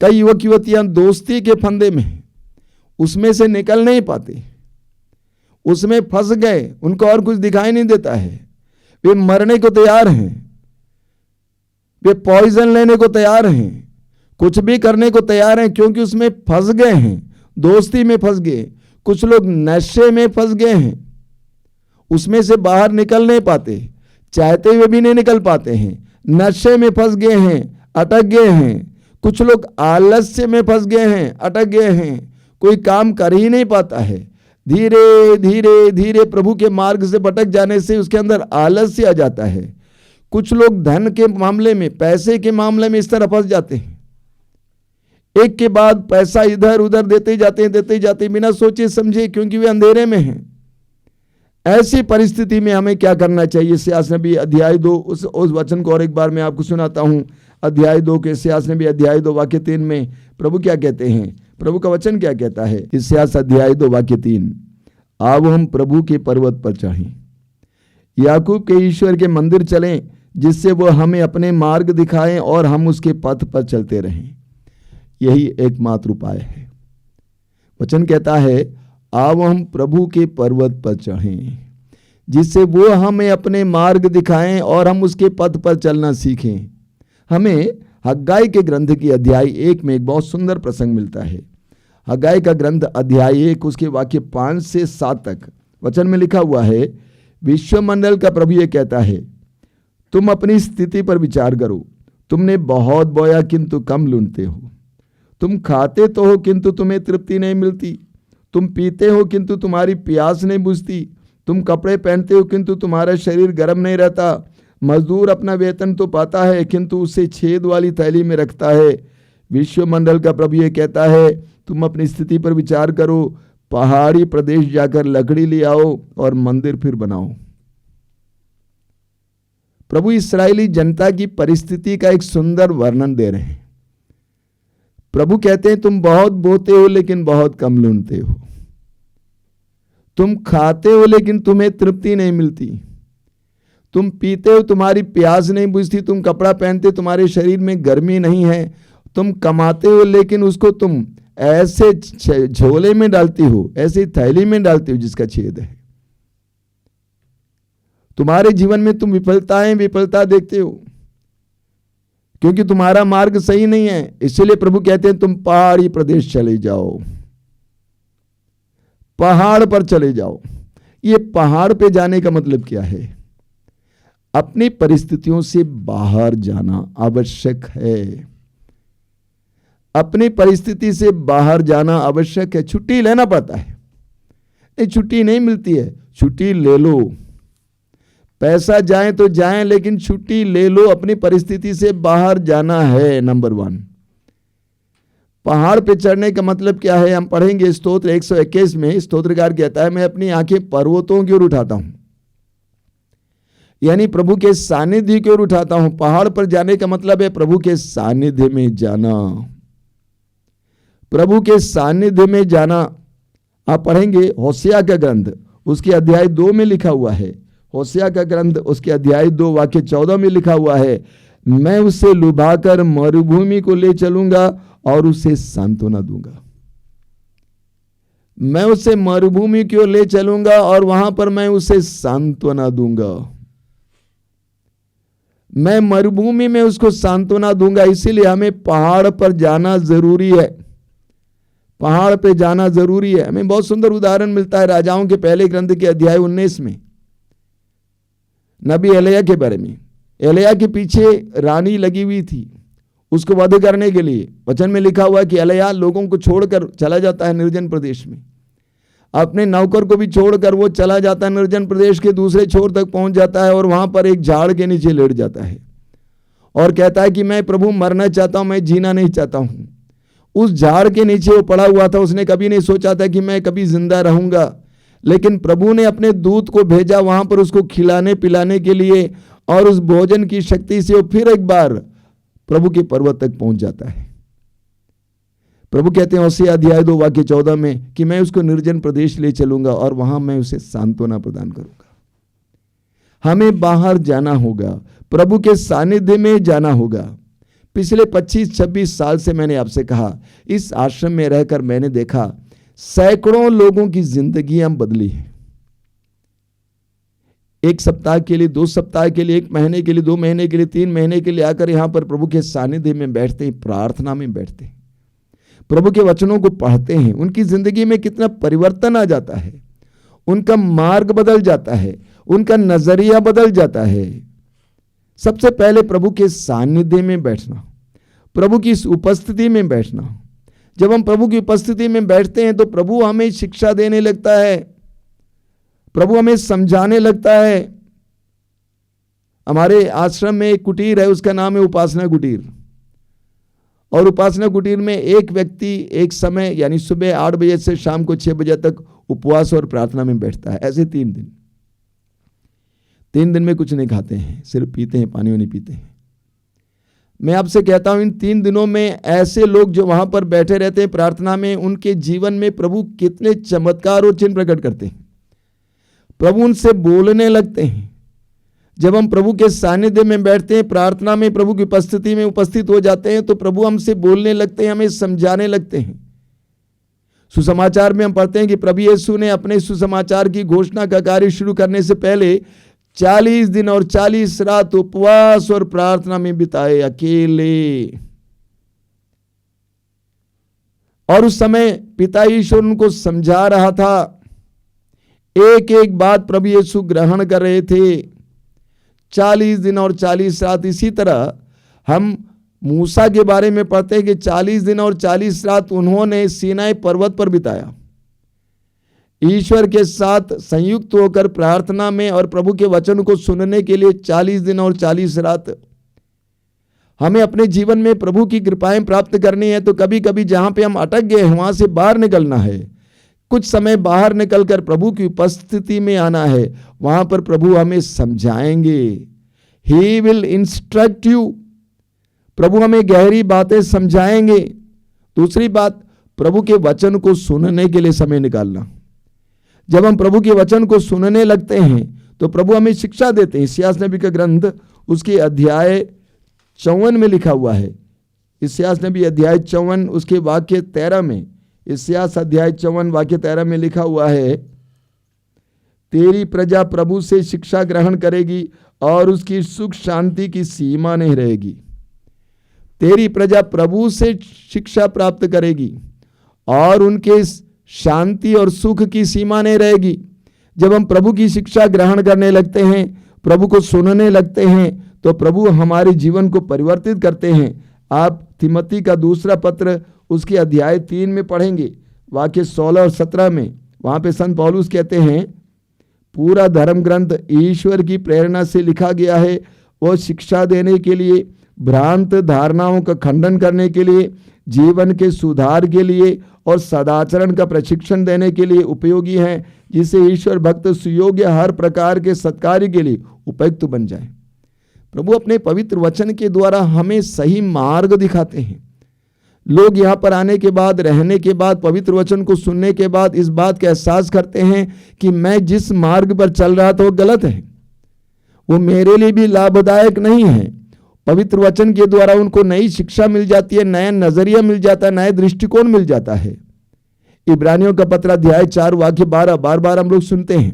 कई युवक युवतियां दोस्ती के फंदे में हैं, उसमें से निकल नहीं पाते, उसमें फंस गए, उनको और कुछ दिखाई नहीं देता है, वे मरने को तैयार हैं, वे पॉइजन लेने को तैयार हैं, कुछ भी करने को तैयार हैं, क्योंकि उसमें फंस गए हैं, दोस्ती में फंस गए। कुछ लोग नशे में फंस गए हैं, उसमें से बाहर निकल नहीं पाते, चाहते हुए भी नहीं निकल पाते हैं, नशे में फंस गए हैं, अटक गए हैं। कुछ लोग आलस्य में फंस गए हैं, अटक गए हैं, कोई काम कर ही नहीं पाता है। धीरे धीरे धीरे प्रभु के मार्ग से भटक जाने से उसके अंदर आलस्य आ जाता है। कुछ लोग धन के मामले में, पैसे के मामले में इस तरह फंस जाते हैं, एक के बाद पैसा इधर उधर देते जाते हैं बिना सोचे समझे, क्योंकि वे अंधेरे में हैं। ऐसी परिस्थिति में हमें क्या करना चाहिए? इस्यास नबी अध्याय 2 उस वचन को और एक बार मैं आपको सुनाता हूं। अध्याय 2 के इस्यास नबी अध्याय 2 वाक्य 3 में प्रभु क्या कहते हैं, प्रभु का वचन क्या कहता है? इस्यास अध्याय 2 वाक्य 3, आओ हम प्रभु के पर्वत पर चढ़ें, याकूब के ईश्वर के मंदिर चलें, जिससे वो हमें अपने मार्ग दिखाएं और हम उसके पथ पर चलते रहें। यही एकमात्र उपाय है। वचन कहता है, आओ हम प्रभु के पर्वत पर चढ़ें, जिससे वो हमें अपने मार्ग दिखाएं और हम उसके पथ पर चलना सीखें। हमें हग्गाई के ग्रंथ की अध्याय 1 में एक बहुत सुंदर प्रसंग मिलता है। हग्गाई का ग्रंथ अध्याय 1 उसके वाक्य 5 से 7 तक वचन में लिखा हुआ है, विश्वमंडल का प्रभु ये कहता है, तुम अपनी स्थिति पर विचार करो, तुमने बहुत बोया किंतु कम लूटते हो, तुम खाते तो हो किंतु तुम्हें तृप्ति नहीं मिलती, तुम पीते हो किंतु तुम्हारी प्यास नहीं बुझती, तुम कपड़े पहनते हो किंतु तुम्हारा शरीर गर्म नहीं रहता, मजदूर अपना वेतन तो पाता है किंतु उसे छेद वाली थैली में रखता है। विश्वमंडल का प्रभु ये कहता है, तुम अपनी स्थिति पर विचार करो, पहाड़ी प्रदेश जाकर लकड़ी ले आओ और मंदिर फिर बनाओ। प्रभु इस्राएली जनता की परिस्थिति का एक सुंदर वर्णन दे रहे हैं। प्रभु कहते हैं, तुम बहुत बोते हो लेकिन बहुत कम लूटते हो, तुम खाते हो लेकिन तुम्हें तृप्ति नहीं मिलती, तुम पीते हो तुम्हारी प्यास नहीं बुझती, तुम कपड़ा पहनते तुम्हारे शरीर में गर्मी नहीं है, तुम कमाते हो लेकिन उसको तुम ऐसे झोले में डालती हो, ऐसी थैली में डालती हो जिसका छेद है। तुम्हारे जीवन में तुम विफलता देखते हो क्योंकि तुम्हारा मार्ग सही नहीं है। इसलिए प्रभु कहते हैं, तुम पहाड़ी प्रदेश चले जाओ, पहाड़ पर चले जाओ। ये पहाड़ पे जाने का मतलब क्या है? अपनी परिस्थितियों से बाहर जाना आवश्यक है। अपनी परिस्थिति से बाहर जाना आवश्यक है। छुट्टी लेना पड़ता है, नहीं छुट्टी नहीं मिलती है, छुट्टी ले लो। पैसा जाए तो जाए, लेकिन छुट्टी ले लो। अपनी परिस्थिति से बाहर जाना है। नंबर 1, पहाड़ पे चढ़ने का मतलब क्या है? हम पढ़ेंगे स्तोत्र 121 में। स्तोत्रकार कहता है, मैं अपनी आंखें पर्वतों की ओर उठाता हूं, यानी प्रभु के सानिध्य की ओर उठाता हूं। पहाड़ पर जाने का मतलब है प्रभु के सानिध्य में जाना, प्रभु के सानिध्य में जाना। आप पढ़ेंगे होशिया का ग्रंथ, उसके अध्याय 2 में लिखा हुआ है। होशिया का ग्रंथ उसके अध्याय 2 वाक्य 14 में लिखा हुआ है, मैं उसे लुभाकर मरुभूमि को ले चलूंगा और उसे सांत्वना दूंगा। मैं उसे मरुभूमि की ओर ले चलूंगा और वहां पर मैं उसे सांत्वना दूंगा। मैं मरुभूमि में उसको सांत्वना दूंगा। इसीलिए हमें पहाड़ पर जाना जरूरी है, पहाड़ पे जाना जरूरी है। हमें बहुत सुंदर उदाहरण मिलता है राजाओं के पहले ग्रंथ के अध्याय 19 में, नबी एलिय्याह के बारे में। एलिय्याह के पीछे रानी लगी हुई थी उसको वध करने के लिए। वचन में लिखा हुआ कि एलिय्याह लोगों को छोड़कर चला जाता है निर्जन प्रदेश में, अपने नौकर को भी छोड़कर वो चला जाता है निर्जन प्रदेश के दूसरे छोर तक पहुंच जाता है और वहां पर एक झाड़ के नीचे लेट जाता है और कहता है कि मैं प्रभु मरना चाहता हूं, मैं जीना नहीं चाहता हूं। उस झाड़ के नीचे वो पड़ा हुआ था। उसने कभी नहीं सोचा था कि मैं कभी जिंदा रहूंगा, लेकिन प्रभु ने अपने दूत को भेजा वहां पर उसको खिलाने पिलाने के लिए, और उस भोजन की शक्ति से वो फिर एक बार प्रभु के पर्वत तक पहुंच जाता है। प्रभु कहते हैं होशिया अध्याय 2 वाक्य 14 में कि मैं उसको निर्जन प्रदेश ले चलूंगा और वहां मैं उसे सांत्वना प्रदान करूंगा। हमें बाहर जाना होगा, प्रभु के सानिध्य में जाना होगा। पिछले 25-26 साल से मैंने आपसे कहा, इस आश्रम में रहकर मैंने देखा सैकड़ों लोगों की जिंदगियां बदली है। 1 सप्ताह के लिए, 2 सप्ताह के लिए, 1 महीने के लिए, 2 महीने के लिए, 3 महीने के लिए आकर यहां पर प्रभु के सानिध्य में बैठते हैं, प्रार्थना में बैठते हैं, प्रभु के वचनों को पढ़ते हैं। उनकी जिंदगी में कितना परिवर्तन आ जाता है, उनका मार्ग बदल जाता है, उनका नजरिया बदल जाता है। सबसे पहले प्रभु के सानिध्य में बैठना, प्रभु की इस उपस्थिति में बैठना। जब हम प्रभु की उपस्थिति में बैठते हैं तो प्रभु हमें शिक्षा देने लगता है, प्रभु हमें समझाने लगता है। हमारे आश्रम में एक कुटीर है, उसका नाम है उपासना कुटीर। और उपासना कुटीर में एक व्यक्ति एक समय यानी सुबह 8 बजे से शाम को 6 बजे तक उपवास और प्रार्थना में बैठता है। ऐसे 3 दिन, 3 दिन में कुछ नहीं खाते हैं, सिर्फ पीते हैं, पानी वानी पीते हैं। मैं आपसे कहता हूं इन 3 दिनों में ऐसे लोग जो वहां पर बैठे रहते हैं प्रार्थना में, उनके जीवन में प्रभु कितने चमत्कार और चिन्ह प्रकट करते हैं। प्रभु उनसे बोलने लगते हैं। जब हम प्रभु के सानिध्य में बैठते हैं, प्रार्थना में प्रभु की उपस्थिति में उपस्थित हो जाते हैं, तो प्रभु हमसे बोलने लगते हैं, हमें समझाने लगते हैं। सुसमाचार में हम पढ़ते हैं कि प्रभु यीशु ने अपने सुसमाचार की घोषणा का कार्य शुरू करने से पहले 40 दिन और 40 रात उपवास और प्रार्थना में बिताए अकेले। और उस समय पिता ईश्वर उनको समझा रहा था, एक एक बात प्रभु यीशु ग्रहण कर रहे थे। 40 दिन और 40 रात। इसी तरह हम मूसा के बारे में पढ़ते हैं कि 40 दिन और 40 रात उन्होंने सीनाई पर्वत पर बिताया, ईश्वर के साथ संयुक्त होकर प्रार्थना में और प्रभु के वचन को सुनने के लिए 40 दिन और 40 रात। हमें अपने जीवन में प्रभु की कृपाएं प्राप्त करनी है, तो कभी कभी जहां पे हम अटक गए हैं वहां से बाहर निकलना है। कुछ समय बाहर निकलकर प्रभु की उपस्थिति में आना है। वहां पर प्रभु हमें समझाएंगे, ही विल इंस्ट्रक्ट यू। प्रभु हमें गहरी बातें समझाएंगे। दूसरी बात, प्रभु के वचन को सुनने के लिए समय निकालना। जब हम प्रभु के वचन को सुनने लगते हैं तो प्रभु हमें शिक्षा देते हैं। इस्यास नबी का ग्रंथ उसके अध्याय 54 में लिखा हुआ है। इस्यास नबी अध्याय 54 उसके वाक्य 13 में, इस्यास अध्याय 54 वाक्य 13 में लिखा हुआ है, तेरी प्रजा प्रभु से शिक्षा ग्रहण करेगी और उसकी सुख शांति की सीमा नहीं रहेगी। तेरी प्रजा प्रभु से शिक्षा प्राप्त करेगी और उनके शांति और सुख की सीमा नहीं रहेगी। जब हम प्रभु की शिक्षा ग्रहण करने लगते हैं, प्रभु को सुनने लगते हैं, तो प्रभु हमारे जीवन को परिवर्तित करते हैं। आप तिमोथी का दूसरा पत्र उसके अध्याय 3 में पढ़ेंगे, वाक्य 16 और 17 में। वहां पे संत पौलुस कहते हैं, पूरा धर्म ग्रंथ ईश्वर की प्रेरणा से लिखा गया है, वो शिक्षा देने के लिए, भ्रांत धारणाओं का खंडन करने के लिए, जीवन के सुधार के लिए और सदाचरण का प्रशिक्षण देने के लिए उपयोगी हैं, जिससे ईश्वर भक्त सुयोग्य हर प्रकार के सत्कार्य के लिए उपयुक्त बन जाए। प्रभु अपने पवित्र वचन के द्वारा हमें सही मार्ग दिखाते हैं। लोग यहाँ पर आने के बाद, रहने के बाद, पवित्र वचन को सुनने के बाद इस बात का एहसास करते हैं कि मैं जिस मार्ग पर चल रहा था वो गलत है, वो मेरे लिए भी लाभदायक नहीं है। पवित्र वचन के द्वारा उनको नई शिक्षा मिल जाती है, नया नजरिया मिल जाता है, नया दृष्टिकोण मिल जाता है। इब्रानियों का पत्र अध्याय 4 वाक्य 12 बार बार हम लोग सुनते हैं।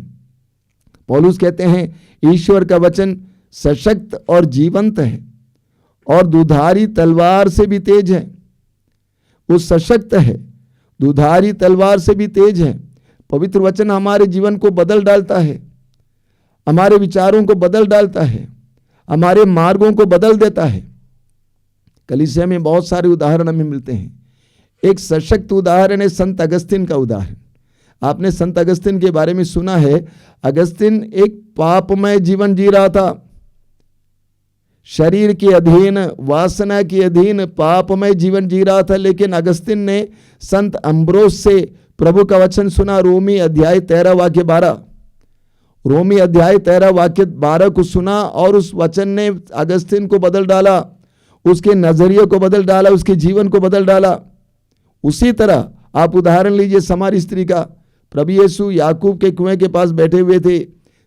पौलुस कहते हैं, ईश्वर का वचन सशक्त और जीवंत है और दुधारी तलवार से भी तेज है। वो सशक्त है, दुधारी तलवार से भी तेज है। पवित्र वचन हमारे जीवन को बदल डालता है, हमारे विचारों को बदल डालता है, हमारे मार्गों को बदल देता है। कलीसिया में बहुत सारे उदाहरण हमें मिलते हैं। एक सशक्त उदाहरण है संत अगस्तिन का उदाहरण। आपने संत अगस्तिन के बारे में सुना है। अगस्तिन एक पापमय जीवन जी रहा था, शरीर के अधीन, वासना के अधीन पापमय जीवन जी रहा था। लेकिन अगस्तिन ने संत अम्ब्रोस से प्रभु का वचन सुना। रोमी अध्याय 13 वाक्य 12, रोमी अध्याय 13 वाक्य 12 को सुना और उस वचन ने अगस्तिन को बदल डाला, उसके नजरिए को बदल डाला, उसके जीवन को बदल डाला। उसी तरह आप उदाहरण लीजिए समारी स्त्री का। प्रभु यीशु याकूब के कुएं के पास बैठे हुए थे,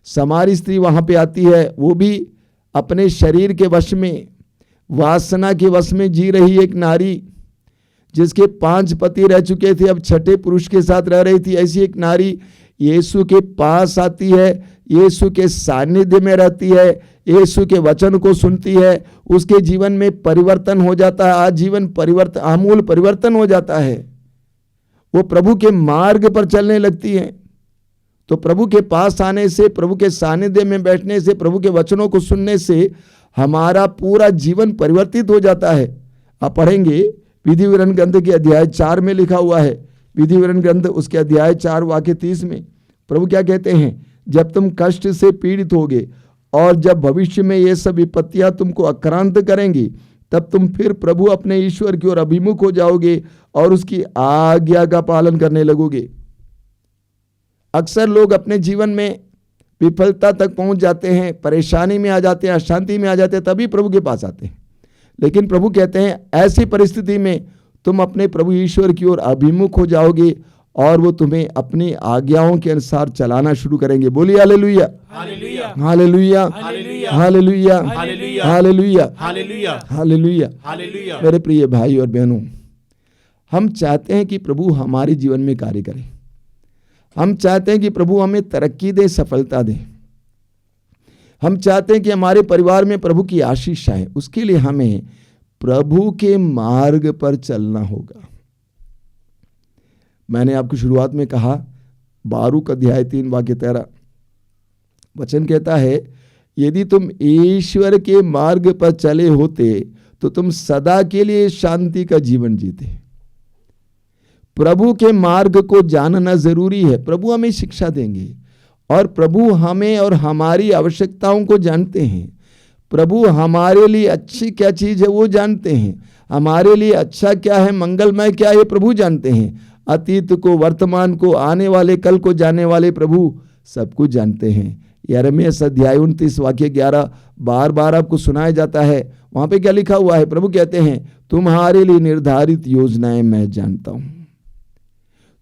समारी स्त्री वहां पे आती है। वो भी अपने शरीर के वश में, वासना के वश में जी रही एक नारी, जिसके 5 पति रह चुके थे, अब 6ठे पुरुष के साथ रह रही थी। ऐसी एक नारी यीशु के पास आती है, यीशु के सानिध्य में रहती है, यीशु के वचन को सुनती है, उसके जीवन में परिवर्तन हो जाता है। आजीवन परिवर्तन, आमूल परिवर्तन हो जाता है। वो प्रभु के मार्ग पर चलने लगती है। तो प्रभु के पास आने से, प्रभु के सानिध्य में बैठने से, प्रभु के वचनों को सुनने से हमारा पूरा जीवन परिवर्तित हो जाता है। आप पढ़ेंगे विधि विवरण ग्रंथ के अध्याय 4 में लिखा हुआ है। विधि विवरण ग्रंथ उसके अध्याय 4 वाक्य 30 में प्रभु क्या कहते हैं, जब तुम कष्ट से पीड़ित होगे और जब भविष्य में ये सब विपत्तियां तुमको आक्रांत करेंगी, तब तुम फिर प्रभु अपने ईश्वर की ओर अभिमुख हो जाओगे और उसकी आज्ञा का पालन करने लगोगे। अक्सर लोग अपने जीवन में विफलता तक पहुंच जाते हैं, परेशानी में आ जाते हैं, अशांति में आ जाते हैं, तभी प्रभु के पास आते हैं। लेकिन प्रभु कहते हैं ऐसी परिस्थिति में तुम अपने प्रभु ईश्वर की ओर अभिमुख हो जाओगे और वो तुम्हें अपनी आज्ञाओं के अनुसार चलाना शुरू करेंगे। बोलिए hallelujah, hallelujah, hallelujah, hallelujah, hallelujah, hallelujah, hallelujah, hallelujah, hallelujah. Hallelujah. मेरे प्रिय भाई और बहनों, हम चाहते हैं कि प्रभु हमारे जीवन में कार्य करें। हम चाहते हैं कि प्रभु हमें तरक्की दे, सफलता दे। हम चाहते हैं कि हमारे परिवार में प्रभु की आशीष आए। उसके लिए हमें प्रभु के मार्ग पर चलना होगा। मैंने आपको शुरुआत में कहा, बारूक अध्याय 3 वाक्य 13 वचन कहता है, यदि तुम ईश्वर के मार्ग पर चले होते तो तुम सदा के लिए शांति का जीवन जीते। प्रभु के मार्ग को जानना जरूरी है। प्रभु हमें शिक्षा देंगे और प्रभु हमें और हमारी आवश्यकताओं को जानते हैं। प्रभु हमारे लिए अच्छी क्या चीज है वो जानते हैं। हमारे लिए अच्छा क्या है, मंगलमय क्या है, प्रभु जानते हैं। अतीत को, वर्तमान को, आने वाले कल को जानने वाले प्रभु सब कुछ जानते हैं। यिर्मयाह अध्याय 29 वाक्य 11 बार बार आपको सुनाया जाता है। वहां पे क्या लिखा हुआ है? प्रभु कहते हैं, तुम्हारे लिए निर्धारित योजनाएं मैं जानता हूं।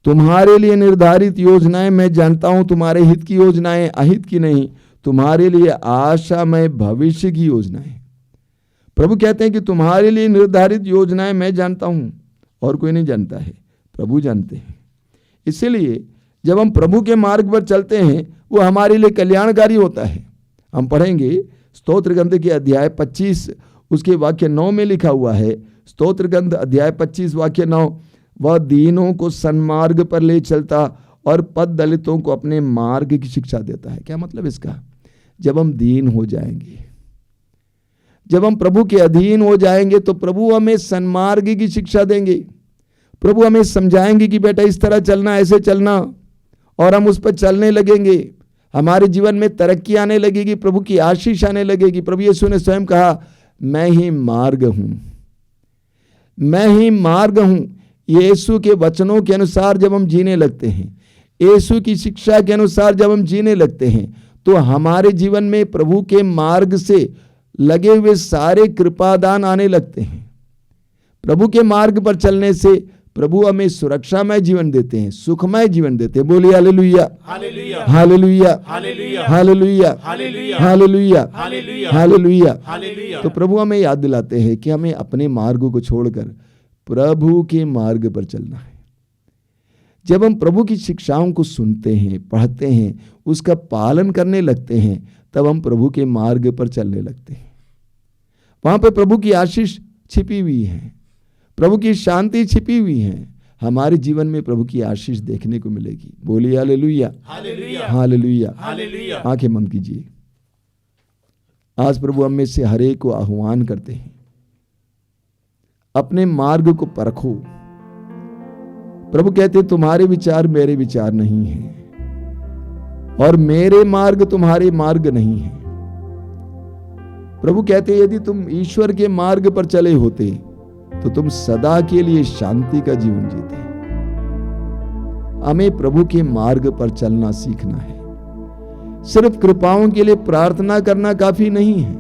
तुम्हारे लिए निर्धारित योजनाएं मैं जानता हूं। तुम्हारे हित की योजनाएं, अहित की नहीं, तुम्हारे लिए आशामय भविष्य की योजनाएं। प्रभु कहते हैं कि तुम्हारे लिए निर्धारित योजनाएं मैं जानता हूं और कोई नहीं जानता है, प्रभु जानते हैं। इसीलिए जब हम प्रभु के मार्ग पर चलते हैं वो हमारे लिए कल्याणकारी होता है। हम पढ़ेंगे स्तोत्र ग्रंथ के अध्याय 25 उसके वाक्य 9 में लिखा हुआ है। स्तोत्र ग्रंथ अध्याय 25 वाक्य 9, वह दीनों को सन्मार्ग पर ले चलता और पद दलितों को अपने मार्ग की शिक्षा देता है। क्या मतलब इसका? जब हम दीन हो जाएंगे, जब हम प्रभु के अधीन हो जाएंगे तो प्रभु हमें सन्मार्ग की शिक्षा देंगे। प्रभु हमें समझाएंगे कि बेटा इस तरह चलना, ऐसे चलना, और हम उस पर चलने लगेंगे। हमारे जीवन में तरक्की आने लगेगी, प्रभु की आशीष आने लगेगी। प्रभु यीशु ने स्वयं कहा, मैं ही मार्ग हूं, मैं ही मार्ग हूं। यीशु के वचनों के अनुसार जब हम जीने लगते हैं, यीशु की शिक्षा के अनुसार जब हम जीने लगते हैं, तो हमारे जीवन में प्रभु के मार्ग से लगे हुए सारे कृपादान आने लगते हैं। प्रभु के मार्ग पर चलने से प्रभु हमें सुरक्षामय जीवन देते हैं, सुखमय जीवन देते हैं। बोलिए hallelujah, hallelujah, hallelujah, hallelujah, hallelujah, hallelujah, hallelujah, hallelujah, hallelujah. Hallelujah. तो प्रभु हमें याद दिलाते हैं कि हमें अपने मार्ग को छोड़कर प्रभु के मार्ग पर चलना है। जब हम प्रभु की शिक्षाओं को सुनते हैं, पढ़ते हैं, उसका पालन करने लगते हैं, तब हम प्रभु के मार्ग पर चलने लगते हैं। वहां पे प्रभु की आशीष छिपी हुई है, प्रभु की शांति छिपी हुई है। हमारे जीवन में प्रभु की आशीष देखने को मिलेगी। बोलिए हालेलुया, हालेलुया, हालेलुया। हालेलुया। आंखें बंद कीजिए। आज प्रभु हम में से हर एक को आह्वान करते हैं, अपने मार्ग को परखो। प्रभु कहते तुम्हारे विचार मेरे विचार नहीं हैं, और मेरे मार्ग तुम्हारे मार्ग नहीं हैं। प्रभु कहते यदि तुम ईश्वर के मार्ग पर चले होते तो तुम सदा के लिए शांति का जीवन जीते। हमें प्रभु के मार्ग पर चलना सीखना है। सिर्फ कृपाओं के लिए प्रार्थना करना काफी नहीं है,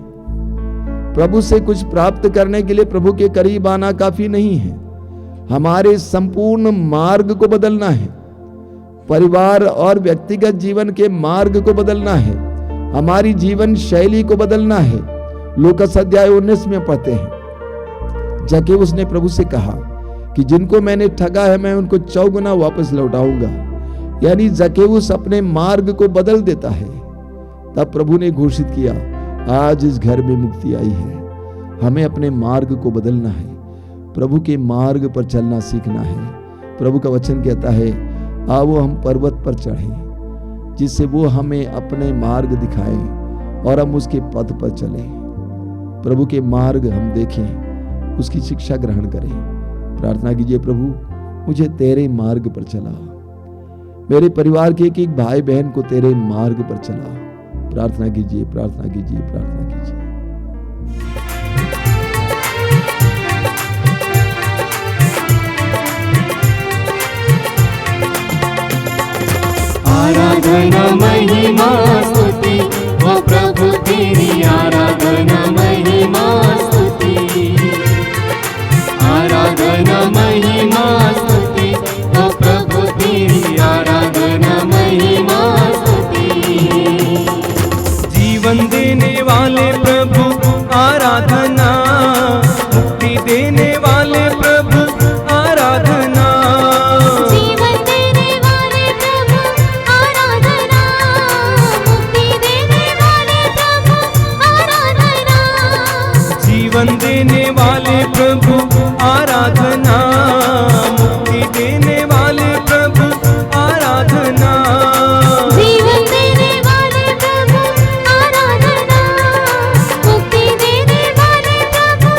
प्रभु से कुछ प्राप्त करने के लिए प्रभु के करीब आना काफी नहीं है। हमारे संपूर्ण मार्ग को बदलना है, परिवार और व्यक्तिगत जीवन के मार्ग को बदलना है, हमारी जीवन शैली को बदलना है। लूकास अध्याय 19 में पढ़ते हैं, जक्केउस ने प्रभु से कहा कि जिनको मैंने ठगा है मैं उनको 4 गुना वापस लौटाऊंगा। यानी जक्केउस अपने मार्ग को बदल देता है। तब प्रभु ने घोषित किया, आज इस घर में मुक्ति आई है। हमें अपने मार्ग को बदलना है, प्रभु के मार्ग पर चलना सीखना है। प्रभु का वचन कहता है, आओ हम पर्वत पर चढ़ें, जिससे वो हमें अपने मार्ग दिखाए और हम उसके पथ पर चलें। प्रभु के मार्ग हम देखें, उसकी शिक्षा ग्रहण करें। प्रार्थना कीजिए, प्रभु मुझे तेरे मार्ग पर चला, मेरे परिवार के एक एक भाई बहन को तेरे मार्ग पर चला। प्रार्थना कीजिए, प्रार्थना कीजिए, प्रार्थना कीजिए। आराधना महिमा स्तुति ओ प्रभु तेरी आराधना महिमा स्तुति, आराधना महिमा स्तुति ओ प्रभु तेरी आराधना महिमा स्तुति। जीवन देने वाले प्रभु आराधना, मुक्ति देने वाले प्रभु आराधना, जीवन देने वाले प्रभु आराधना, मुक्ति देने वाले प्रभु आराधना, जीवन देने वाले प्रभु आराधना, मुक्ति देने वाले प्रभु आराधना, जीवन देने वाले प्रभु आराधना, मुक्ति देने वाले प्रभु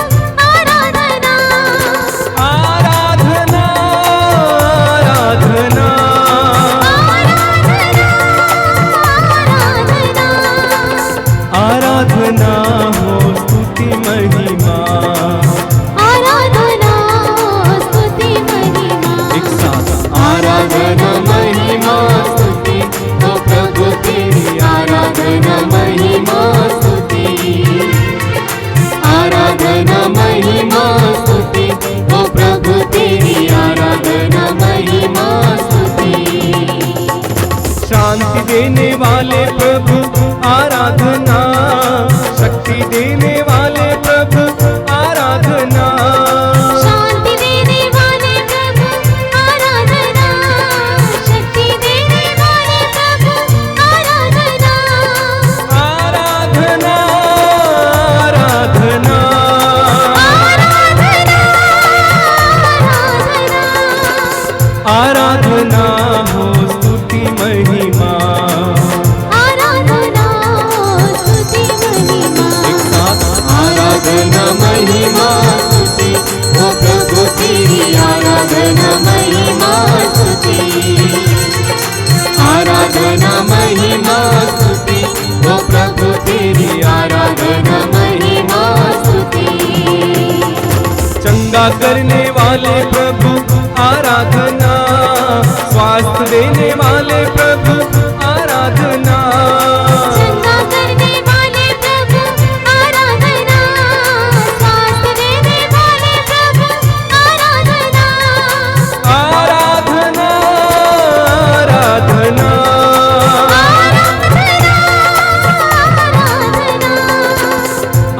आराधना, आराधना, आराधना, आराधना हो स्तुति महिमा, आराधना स्तुति महिमा, एक साथ आराधना महिमा स्तुति ओ प्रभु तेरी आराधना महिमा स्तुति, आराधना महिमा स्तुति ओ प्रभु तेरी आराधना महिमा स्तुति। शांति देने वाले प्रभु आराधना, शक्ति देने वाले प्रभु आराधना, शांति देने वाले प्रभु आराधना, शक्ति देने वाले प्रभु आराधना, आराधना, आराधना, आराधना हो स्तुति महिमा, आराधना स्तुति महिमा, एक साथ करने वाले प्रभु आराधना, स्वास्थ्य देने वाले प्रभु आराधना, चंगा करने वाले प्रभु आराधना, स्वास्थ्य देने वाले प्रभु आराधना, आराधना, आराधना,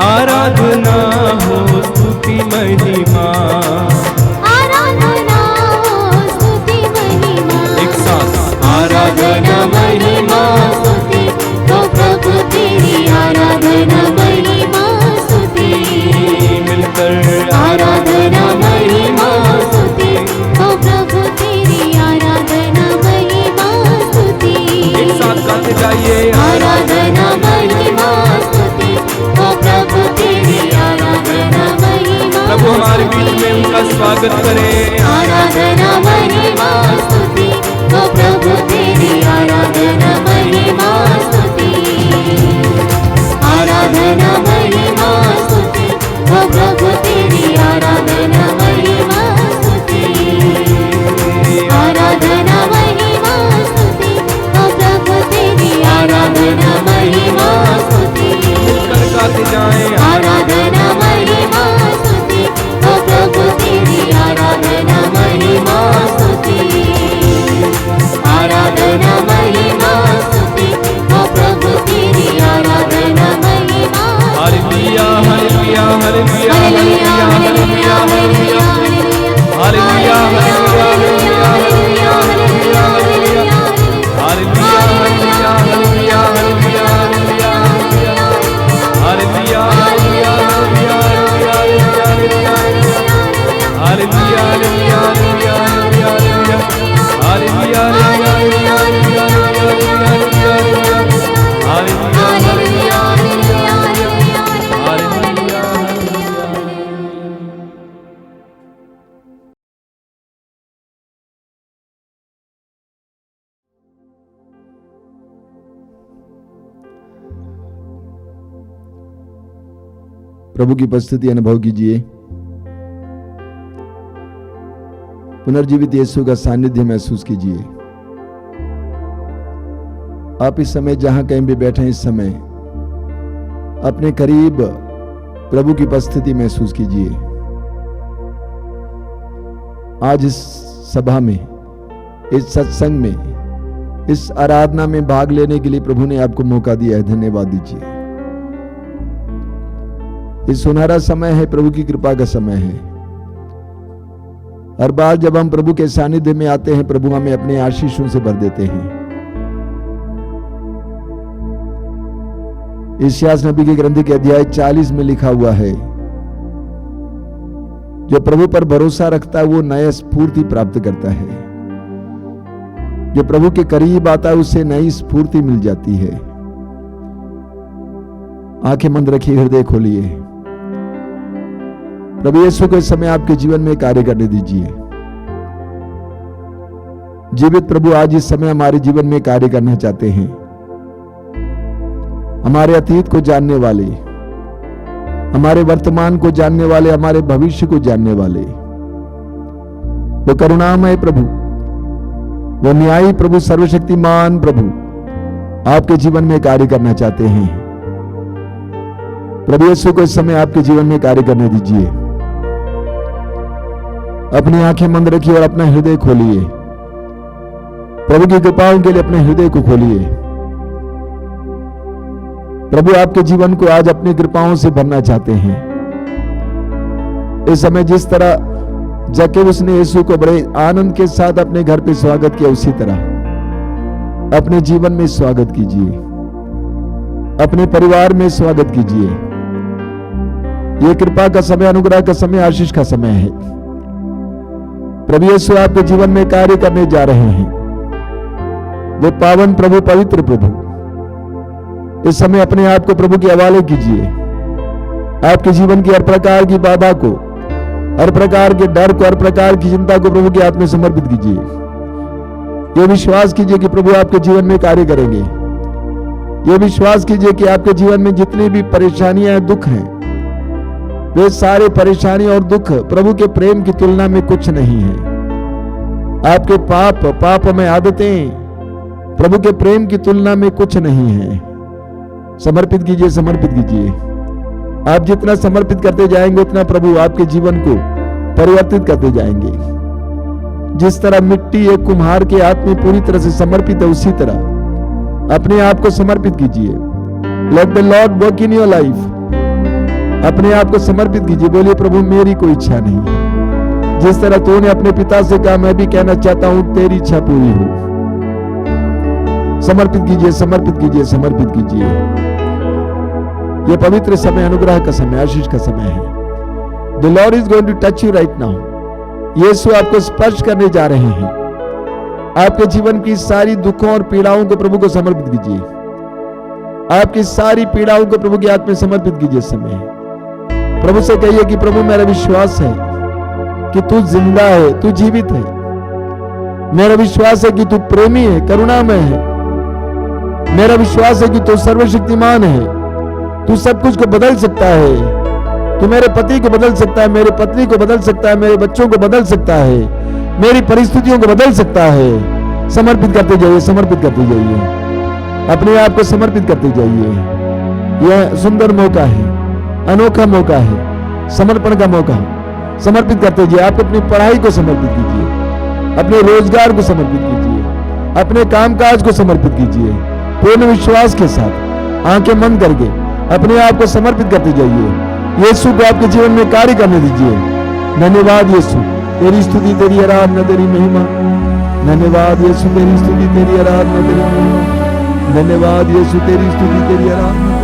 आराधना हो स्तुति महिमा, आराधना हो स्तुति महिमा, एक साथ आराधना महिमा स्तुति हो प्रभु तेरी, आराधना महिमा स्तुति, मिलकर आराधना महिमा स्तुति हो प्रभु तेरी, आराधना महिमा स्तुति, एक साथ गाते जाइए। आराधना महिमा स्तुति हो प्रभु तेरी, आराधना महिमा प्रभु हमारे बीच में उनका स्वागत करें। आराधना महिमा स्तुति हो प्रभु तेरी, आराधना महिमा स्तुति, आराधना महिमा स्तुति हो प्रभु तेरी, आराधना महिमा स्तुति, आराधना महिमा स्तुति हो प्रभु तेरी, आराधना महिमा स्तुति, मिलकर गाते जाएं। आराधना महिमा स्तुति हो प्रभु तेरी, आराधना महिमा स्तुति, आराधना महिमा स्तुति हो प्रभु तेरी, आराधना महिमा hallelujah, hallelujah, hallelujah, hallelujah hallelujah, hallelujah hallelujah, hallelujah hallelujah, hallelujah, hallelujah, hallelujah, hallelujah, hallelujah, hallelujah, प्रभु की उपस्थिति अनुभव कीजिए। पुनर्जीवित यीशु का सानिध्य महसूस कीजिए। आप इस समय जहां कहीं भी बैठे हैं, इस समय अपने करीब प्रभु की उपस्थिति महसूस कीजिए। आज इस सभा में, इस सत्संग में, इस आराधना में भाग लेने के लिए प्रभु ने आपको मौका दिया है। धन्यवाद दीजिए। ये सुनहरा समय है, प्रभु की कृपा का समय है। हर बार जब हम प्रभु के सानिध्य में आते हैं, प्रभु हमें अपने आशीषों से भर देते हैं। इस्यास नबी की ग्रंथ के अध्याय 40 में लिखा हुआ है, जो प्रभु पर भरोसा रखता है वो नया स्फूर्ति प्राप्त करता है। जो प्रभु के करीब आता है उसे नई स्फूर्ति मिल जाती है। आंखें बंद रखिए, हृदय खोलिए। प्रभु यीशु को इस समय आपके जीवन में कार्य करने दीजिए। जीवित प्रभु आज इस समय हमारे जीवन में कार्य करना चाहते हैं। हमारे अतीत को जानने वाले, हमारे वर्तमान को जानने वाले, हमारे भविष्य को जानने वाले, वो करुणामय प्रभु, वो न्यायी प्रभु, सर्वशक्तिमान प्रभु आपके जीवन में कार्य करना चाहते हैं। प्रभु यीशु को इस समय आपके जीवन में कार्य करने दीजिए। अपनी आंखें बंद रखिए और अपना हृदय खोलिए। प्रभु की कृपाओं के लिए अपने हृदय को खोलिए। प्रभु आपके जीवन को आज अपनी कृपाओं से भरना चाहते हैं। इस समय जिस तरह जक्कैयुस ने यीशु को बड़े आनंद के साथ अपने घर पे स्वागत किया, उसी तरह अपने जीवन में स्वागत कीजिए, अपने परिवार में स्वागत कीजिए। यह कृपा का समय, अनुग्रह का समय, आशीष का समय है। प्रभु यीशु आपके जीवन में कार्य करने जा रहे हैं। वो पावन प्रभु, पवित्र प्रभु, इस समय अपने आप को प्रभु के हवाले कीजिए। आपके जीवन की हर प्रकार की बाधा को, हर प्रकार के डर को, हर प्रकार की चिंता को प्रभु के हाथ में समर्पित कीजिए। ये विश्वास कीजिए कि प्रभु आपके जीवन में कार्य करेंगे। ये विश्वास कीजिए कि आपके जीवन में जितनी भी परेशानियां, दुख हैं, वे सारे परेशानी और दुख प्रभु के प्रेम की तुलना में कुछ नहीं है। आपके पाप में आदतें प्रभु के प्रेम की तुलना में कुछ नहीं है। समर्पित कीजिए, समर्पित कीजिए। आप जितना समर्पित करते जाएंगे उतना प्रभु आपके जीवन को परिवर्तित करते जाएंगे। जिस तरह मिट्टी एक कुम्हार के हाथ में पूरी तरह से समर्पित है, उसी तरह अपने आप को समर्पित कीजिए। Let the Lord work in your life. अपने आप को समर्पित कीजिए। बोलिए, प्रभु मेरी कोई इच्छा नहीं है। जिस तरह तूने अपने पिता से कहा, मैं भी कहना चाहता हूं तेरी इच्छा पूरी हो। समर्पित कीजिए, समर्पित कीजिए, समर्पित कीजिए। यह पवित्र समय, अनुग्रह का समय, आशीष का समय है। The lord is going to touch you right now. यीशु आपको स्पर्श करने जा रहे हैं। आपके जीवन की सारी दुखों और पीड़ाओं को प्रभु को समर्पित कीजिए। आपकी सारी पीड़ाओं को प्रभु के हाथ में समर्पित कीजिए। समय प्रभु से कहिए कि प्रभु मेरा विश्वास है कि तू जिंदा है, तू जीवित है। मेरा विश्वास है कि तू प्रेमी है, करुणामय है। मेरा विश्वास है कि तू सर्वशक्तिमान है। तू सब कुछ को बदल सकता है। तू मेरे पति को बदल सकता है, मेरे पत्नी को बदल सकता है, मेरे बच्चों को बदल सकता है, मेरी परिस्थितियों को बदल सकता है। समर्पित करते जाइए, समर्पित करते जाइए। अपने आप को समर्पित करते जाइए। यह सुंदर मौका है, अनोखा मौका है, समर्पण का मौका। समर्पित करते जाइए। आप अपनी पढ़ाई को समर्पित कीजिए, अपने रोजगार को समर्पित कीजिए, अपने कामकाज को समर्पित कीजिए। पूर्ण विश्वास के साथ आंखें बंद करके अपने आप को समर्पित करते जाइए। यीशु को आपके जीवन में कार्य करने दीजिए। धन्यवाद यीशु, तेरी स्तुति, तेरी आराधना, तेरी महिमा। धन्यवाद यीशु, तेरी स्तुति, तेरी आराधना, तेरी महिमा। धन्यवाद यीशु, तेरी स्तुति, तेरी आराधना।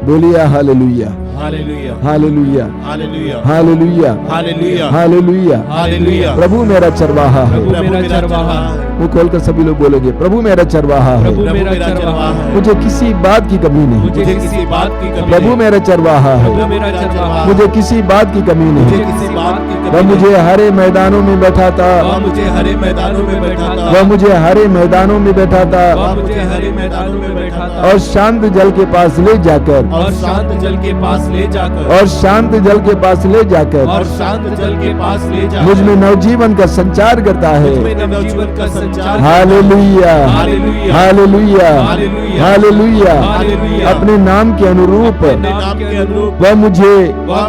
बोलिए hallelujah, hallelujah, hallelujah, hallelujah, hallelujah, hallelujah, hallelujah, hallelujah. प्रभु मेरा चरवाहा है। प्रभु मेरा चरवाहा है। वो खोलकर सभी लोग बोलेंगे, प्रभु मेरा चरवाहा है। प्रभु मेरा चरवाहा है। मुझे किसी बात की कमी नहीं। मुझे किसी बात की कमी प्रभु मेरा चरवाहा प्रभु है। मेरा चरवाहा है। मुझे किसी बात की कमी मुझे नहीं। किसी बात की वह कमी मुझे हरे मैदानों में बैठाता। वह मुझे हरे मैदानों में बैठाता। वह मुझे हरे मैदानों में बैठाता वह मुझे हरे मैदानों में बैठाता। और शांत जल के पास ले जाकर, और शांत जल के पास ले जाकर, और शांत जल के पास ले जाकर और शांत जल के पास ले जाकर मुझ में नवजीवन का संचार करता है। मुझ में नवजीवन का संचार। Hallelujah, hallelujah, hallelujah, hallelujah, hallelujah. Hallelujah. अपने नाम के अनुरूप अपने नाम के अनुरूप वह मुझे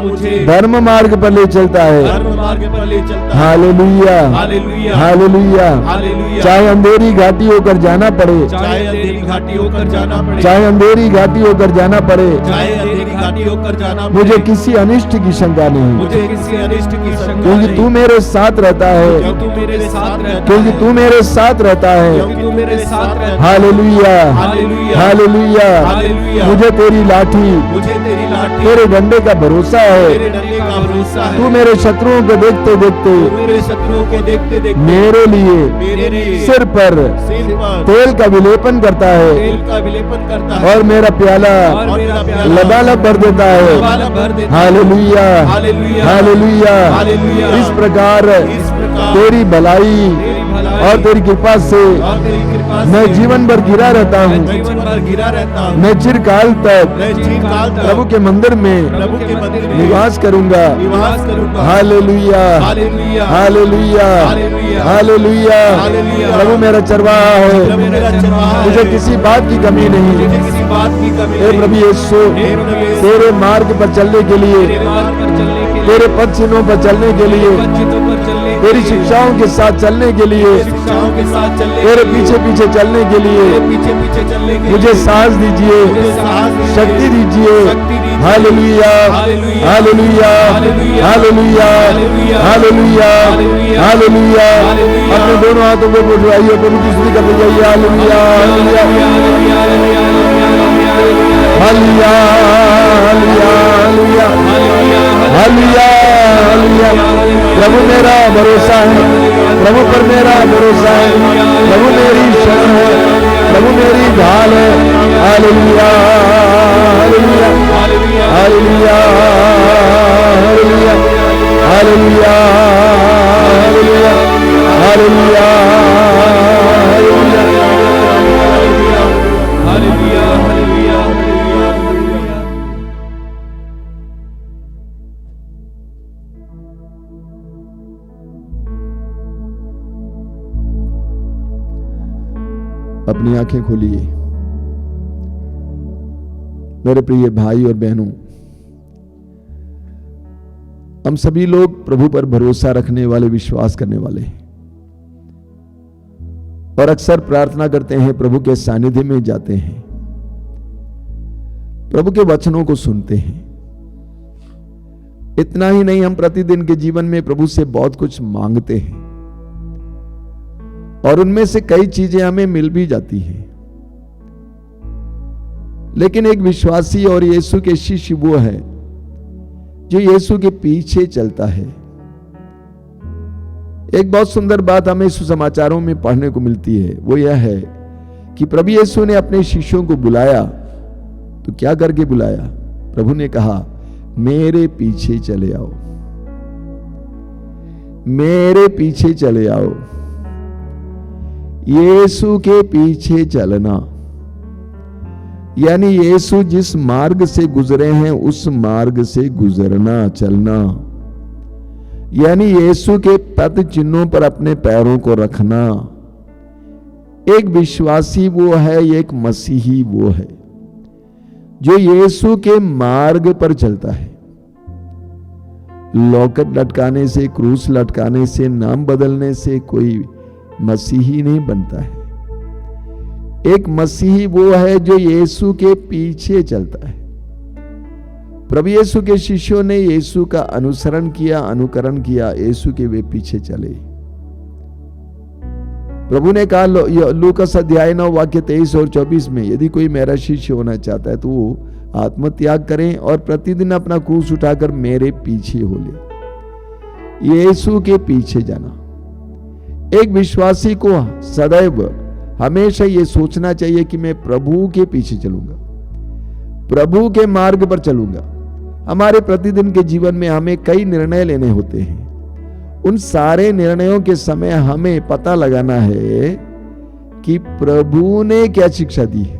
मुझे धर्म मार्ग पर ले चलता है। धर्म मार्ग पर ले चलता है। Hallelujah, hallelujah, hallelujah. हालेलुया। चाहे अंधेरी घाटी होकर जाना पड़े, चाहे अंधेरी घाटी होकर जाना पड़े, चाहे अंधेरी घाटी होकर जाना पड़े, चाहे अंधेरी घाटी होकर जाना पड़े, मुझे किसी अनिष्ट की शंका नहीं, मुझे किसी अनिष्ट की शंका क्योंकि नहीं। तू मेरे साथ रहता है। क्योंकि तू मेरे साथ रहता क्योंकि है। तू मेरे साथ रहता है। क्योंकि तू मेरे साथ रहता है। Hallelujah, hallelujah, hallelujah. हालेलुया। मुझे तेरी लाठी, मुझे तेरी लाठी, तेरे डंडे का भरोसा है। तेरे डंडे का भरोसा है। तू मेरे शत्रुओं को देखते देखते तू मेरे शत्रुओं को देखते देखते मेरे लिए मेरे लिए सिर पर सिर पर तेल का विलेपन करता है तेल का विलेपन करता है। और मेरा प्याला और मेरा प्याला लबालब भर देता है। लबालब भर देता है। Hallelujah, hallelujah, hallelujah. हालेलुया। इस प्रकार प्रकार तेरी भलाई तेरी भलाई और तेरी कृपा से और तेरी कृपा मैं से जीवन भर गिरा रहता मैं हूँ। जीवन भर गिरा रहता हूँ। मैं चिरकाल तक मैं चिरकाल तक प्रभु के मंदिर में प्रभु के मंदिर में निवास करूंगा। निवास करूंगा। Hallelujah, hallelujah, hallelujah, hallelujah, hallelujah. Hallelujah. प्रभु मेरा चरवाहा प्रभु है। मेरा चरवाहा है। मुझे किसी बात की कमी मुझे नहीं। किसी बात की कमी हे नहीं। प्रभु यीशु, हे प्रभु यीशु, तेरे मार्ग पर चलने के लिए, तेरे मार्ग पर चलने के लिए, तेरे पद चिन्हों पर चलने के लिए, वंचितों पर चलने के तेरी लिए, शिक्षाओं के साथ चलने के लिए, शिक्षाओं के साथ चलने तेरे के लिए, पीछे पीछे चलने के लिए तेरे पीछे पीछे चलने के मुझे लिए साहस दीजिए, मुझे साहस दीजिए, शक्ति दीजिए। शक्ति दीजिए। Hallelujah, hallelujah, hallelujah, hallelujah, hallelujah, hallelujah, hallelujah, hallelujah, hallelujah. Hallelujah. अपने दोनों हाथों को उठाइए, प्रभु की स्तुति करते जाइए। Hallelujah, hallelujah, hallelujah, hallelujah, hallelujah, hallelujah. प्रभु मेरा भरोसा है, प्रभु पर मेरा भरोसा है, प्रभु मेरी शरण है। प्रभु मेरी ढाल है। Hallelujah hallelujah hallelujah hallelujah hallelujah hallelujah hallelujah hallelujah hallelujah अपनी आंखें खोलिए मेरे प्रिय भाई और बहनों। हम सभी लोग प्रभु पर भरोसा रखने वाले, विश्वास करने वाले हैं और अक्सर प्रार्थना करते हैं, प्रभु के सानिध्य में जाते हैं, प्रभु के वचनों को सुनते हैं। इतना ही नहीं, हम प्रतिदिन के जीवन में प्रभु से बहुत कुछ मांगते हैं और उनमें से कई चीजें हमें मिल भी जाती हैं। लेकिन एक विश्वासी और यीशु के शिष्य वो है जो यीशु के पीछे चलता है। एक बहुत सुंदर बात हमें सुसमाचारों में पढ़ने को मिलती है, वो यह है कि प्रभु यीशु ने अपने शिष्यों को बुलाया तो क्या करके बुलाया? प्रभु ने कहा मेरे पीछे चले आओ, मेरे पीछे चले आओ। यीशु के पीछे चलना यानी यीशु जिस मार्ग से गुजरे हैं उस मार्ग से गुजरना, चलना, यानी यीशु के पद चिन्हों पर अपने पैरों को रखना। एक विश्वासी वो है, एक मसीही वो है जो यीशु के मार्ग पर चलता है। लॉकेट लटकाने से, क्रूस लटकाने से, नाम बदलने से कोई मसीही नहीं बनता है। एक मसीही वो है जो यीशु के पीछे चलता है। प्रभु यीशु के शिष्यों ने यीशु का अनुसरण किया, अनुकरण किया, यीशु के वे पीछे चले। प्रभु ने कहा लूकास अध्याय 9 वाक्य 23 और 24 में, यदि कोई मेरा शिष्य होना चाहता है तो वो आत्मत्याग करें और प्रतिदिन अपना क्रूस उठाकर मेरे पीछे हो ले। यीशु के पीछे जाना। एक विश्वासी को सदैव हमेशा ये सोचना चाहिए कि मैं प्रभु के पीछे चलूंगा, प्रभु के मार्ग पर चलूंगा। हमारे प्रतिदिन के जीवन में हमें कई निर्णय लेने होते हैं। उन सारे निर्णयों के समय हमें पता लगाना है कि प्रभु ने क्या शिक्षा दी है,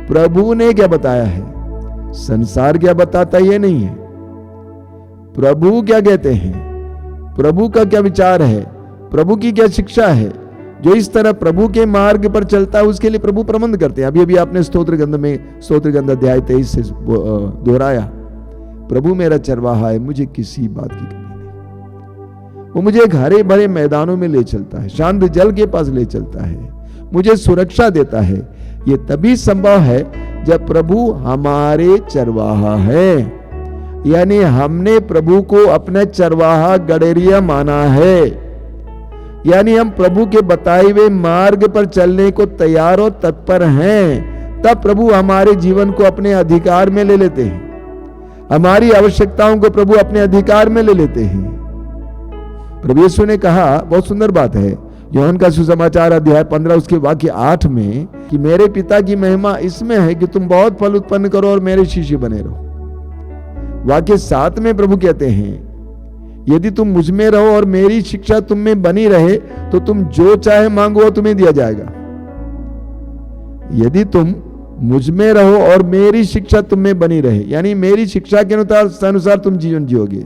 प्रभु ने क्या बताया है। संसार क्या बताता ये नहीं है, प्रभु क्या कहते हैं, प्रभु का क्या विचार है, प्रभु की क्या शिक्षा है। जो इस तरह प्रभु के मार्ग पर चलता है उसके लिए प्रभु प्रबंध करते हैं। अभी आपने स्तोत्र ग्रंथ अध्याय 23 से दोहराया, प्रभु मेरा चरवाहा है, मुझे किसी बात की कमी नहीं। वो मुझे एक हरे भरे मैदानों में ले चलता है, शांत जल के पास ले चलता है, मुझे सुरक्षा देता है। ये तभी संभव है जब प्रभु हमारे चरवाहा है, यानी हमने प्रभु को अपना चरवाहा गड़ेरिया माना है, यानी हम प्रभु के बताए हुए मार्ग पर चलने को तैयार और तत्पर हैं। तब प्रभु हमारे जीवन को अपने अधिकार में ले लेते हैं, हमारी आवश्यकताओं को प्रभु अपने अधिकार में ले लेते हैं। प्रभु यीशु ने कहा, बहुत सुंदर बात है, यूहन्ना का सुसमाचार अध्याय 15 उसके वाक्य 8 में, कि मेरे पिता की महिमा इसमें है कि तुम बहुत फल उत्पन्न करो और मेरे शिष्य बने रहो। वाक्य 7 में प्रभु कहते हैं, यदि तुम मुझ में रहो और मेरी शिक्षा तुम में बनी रहे तो तुम जो चाहे मांगो वो तुम्हें दिया जाएगा। यदि तुम मुझ में रहो और मेरी शिक्षा तुम में बनी रहे, यानी मेरी शिक्षा के अनुसार तुम जीवन जियोगे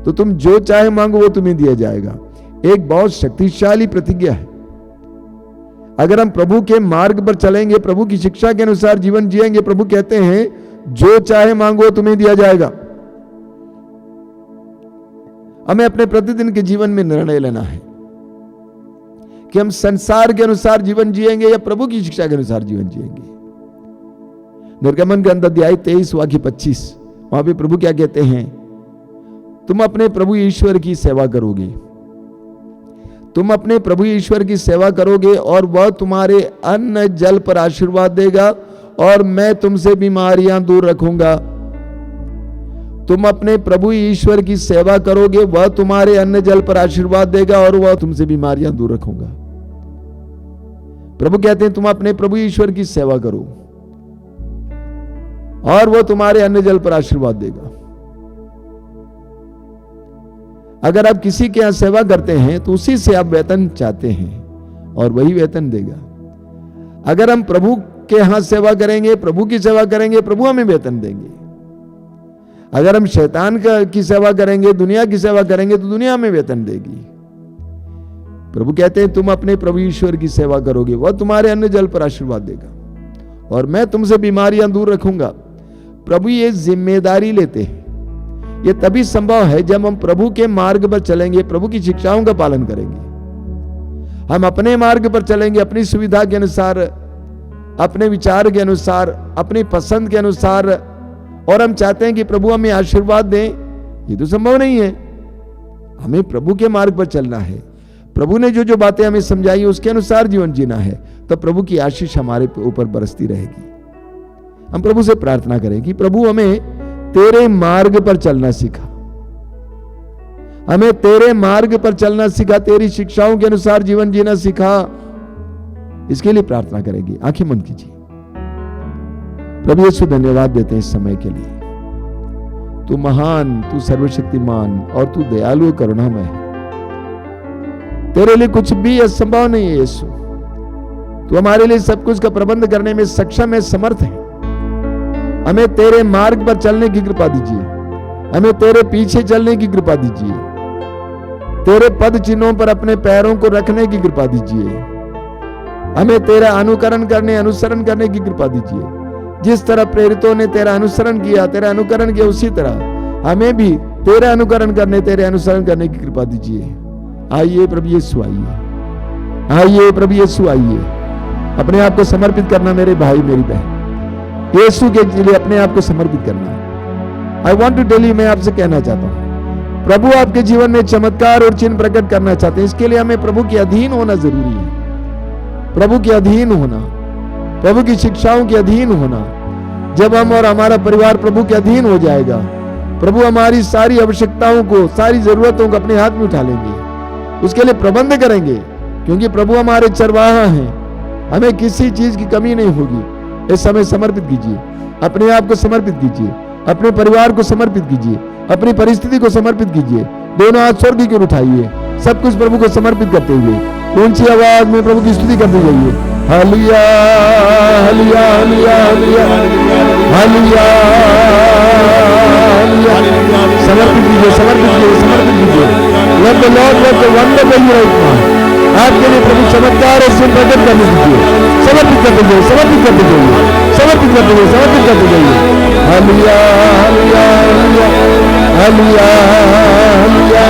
तो तुम जो चाहे मांगो वो तुम्हें दिया जाएगा। एक बहुत शक्तिशाली प्रतिज्ञा है। अगर हम प्रभु के मार्ग पर चलेंगे, प्रभु की शिक्षा के अनुसार जीवन जिएंगे, प्रभु कहते हैं जो चाहे मांगो तुम्हें दिया जाएगा। हमें अपने प्रतिदिन के जीवन में निर्णय लेना है कि हम संसार के अनुसार जीवन जिएंगे या प्रभु की शिक्षा के अनुसार जीवन जिएंगे। निर्गमन ग्रंथ अध्याय 23 वाक्य 25, वहां पे प्रभु क्या कहते हैं, तुम अपने प्रभु ईश्वर की सेवा करोगे, तुम अपने प्रभु ईश्वर की सेवा करोगे और वह तुम्हारे अन्न जल पर आशीर्वाद देगा और मैं तुमसे बीमारियां दूर रखूंगा। तुम अपने प्रभु ईश्वर की सेवा करोगे, वह तुम्हारे अन्न जल पर आशीर्वाद देगा और वह तुमसे बीमारियां दूर रखूंगा। प्रभु कहते हैं तुम अपने प्रभु ईश्वर की सेवा करो और वो तुम्हारे अन्न जल पर आशीर्वाद देगा। अगर आप किसी के यहां सेवा करते हैं तो उसी से आप वेतन चाहते हैं और वही वेतन देगा। अगर हम प्रभु के यहां सेवा करेंगे, प्रभु की सेवा करेंगे, प्रभु हमें वेतन देंगे। अगर हम शैतान की सेवा करेंगे, दुनिया की सेवा करेंगे तो दुनिया हमें वेतन देगी। प्रभु कहते हैं तुम अपने प्रभु ईश्वर की सेवा करोगे, वह तुम्हारे अन्न जल पर आशीर्वाद देगा और मैं तुमसे बीमारियां दूर रखूंगा। प्रभु ये जिम्मेदारी लेते हैं। ये तभी संभव है जब हम प्रभु के मार्ग पर चलेंगे, प्रभु की शिक्षाओं का पालन करेंगे। हम अपने मार्ग पर चलेंगे, अपनी सुविधा के अनुसार, अपने विचार के अनुसार, अपनी पसंद के अनुसार, और हम चाहते हैं कि प्रभु हमें आशीर्वाद दें। ये तो संभव नहीं है। हमें प्रभु के मार्ग पर चलना है। प्रभु ने जो जो बातें हमें समझाई उसके अनुसार जीवन जीना है, तो प्रभु की आशीष हमारे ऊपर बरसती रहेगी। हम प्रभु से प्रार्थना करें कि प्रभु हमें तेरे मार्ग पर चलना सिखा, हमें तेरे मार्ग पर चलना सिखा, तेरी शिक्षाओं के अनुसार जीवन जीना सिखा। इसके लिए प्रार्थना करेंगे। आंखें बंद कीजिए। प्रभु यीशु धन्यवाद देते हैं इस समय के लिए। तू महान, तू सर्वशक्तिमान और तू दयालु करुणामय है। तेरे लिए कुछ भी असंभव नहीं है यीशु। तू हमारे लिए सब कुछ का प्रबंध करने में सक्षम है, समर्थ है। हमें तेरे मार्ग पर चलने की कृपा दीजिए, हमें तेरे पीछे चलने की कृपा दीजिए, तेरे पद चिन्हों पर अपने पैरों को रखने की कृपा दीजिए, हमें तेरा अनुसरण करने की कृपा दीजिए। जिस तरह प्रेरितों ने तेरा अनुसरण किया, तेरा अनुकरण किया, उसी तरह हमें भी तेरा अनुकरण करने, तेरे अनुसरण करने की कृपा दीजिए। आइए प्रभु यीशु, आइए प्रभु यीशु, आइए। अपने आप को समर्पित करना मेरे भाई मेरी बहन, यीशु के लिए अपने आप को समर्पित करना। I want to tell you, मैं आपसे कहना चाहता हूं, प्रभु आपके जीवन में चमत्कार और चिन्ह प्रकट करना चाहते हैं। इसके लिए हमें प्रभु के अधीन होना जरूरी है। प्रभु के अधीन होना, प्रभु की शिक्षाओं के अधीन होना। जब हम और हमारा परिवार प्रभु के अधीन हो जाएगा, प्रभु हमारी सारी आवश्यकताओं को, सारी जरूरतों को अपने हाथ में उठा लेंगे, उसके लिए प्रबंध करेंगे, क्योंकि प्रभु हमारे चरवाहा हैं। हमें किसी चीज की कमी नहीं होगी। इस समय समर्पित कीजिए, अपने आप को समर्पित कीजिए, अपने परिवार को समर्पित कीजिए, अपनी परिस्थिति को समर्पित कीजिए। दोनों हाथ स्वर्ग की ओर उठाइए, सब कुछ प्रभु को समर्पित करते हुए ऊंची आवाज में प्रभु की स्तुति करते जाइए। Hallelujah, hallelujah, hallelujah, hallelujah, hallelujah. समर्पित कीजिए, समर्पित कीजिए, समर्पित कीजिए। Let the Lord work a wonder for you right now. आपके लिए प्रभु चमत्कार और चिन्ह प्रकट करने दीजिए। समर्पित करते जाइए, समर्पित करते जाइए, समर्पित करते जाइए, समर्पित करते जाइए। Hallelujah, hallelujah, hallelujah, hallelujah,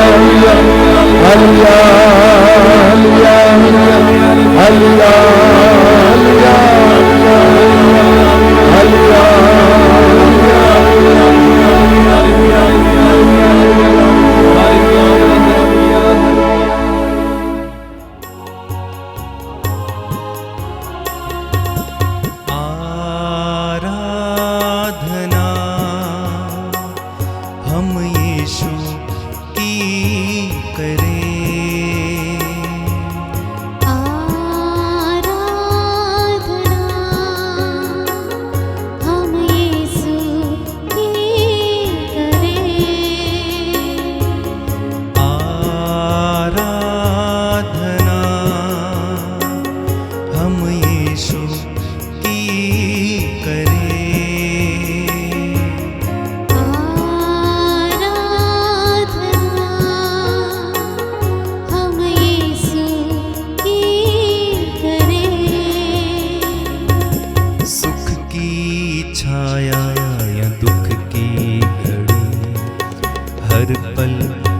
hallelujah, hallelujah, hallelujah, hallelujah, hallelujah, hallelujah,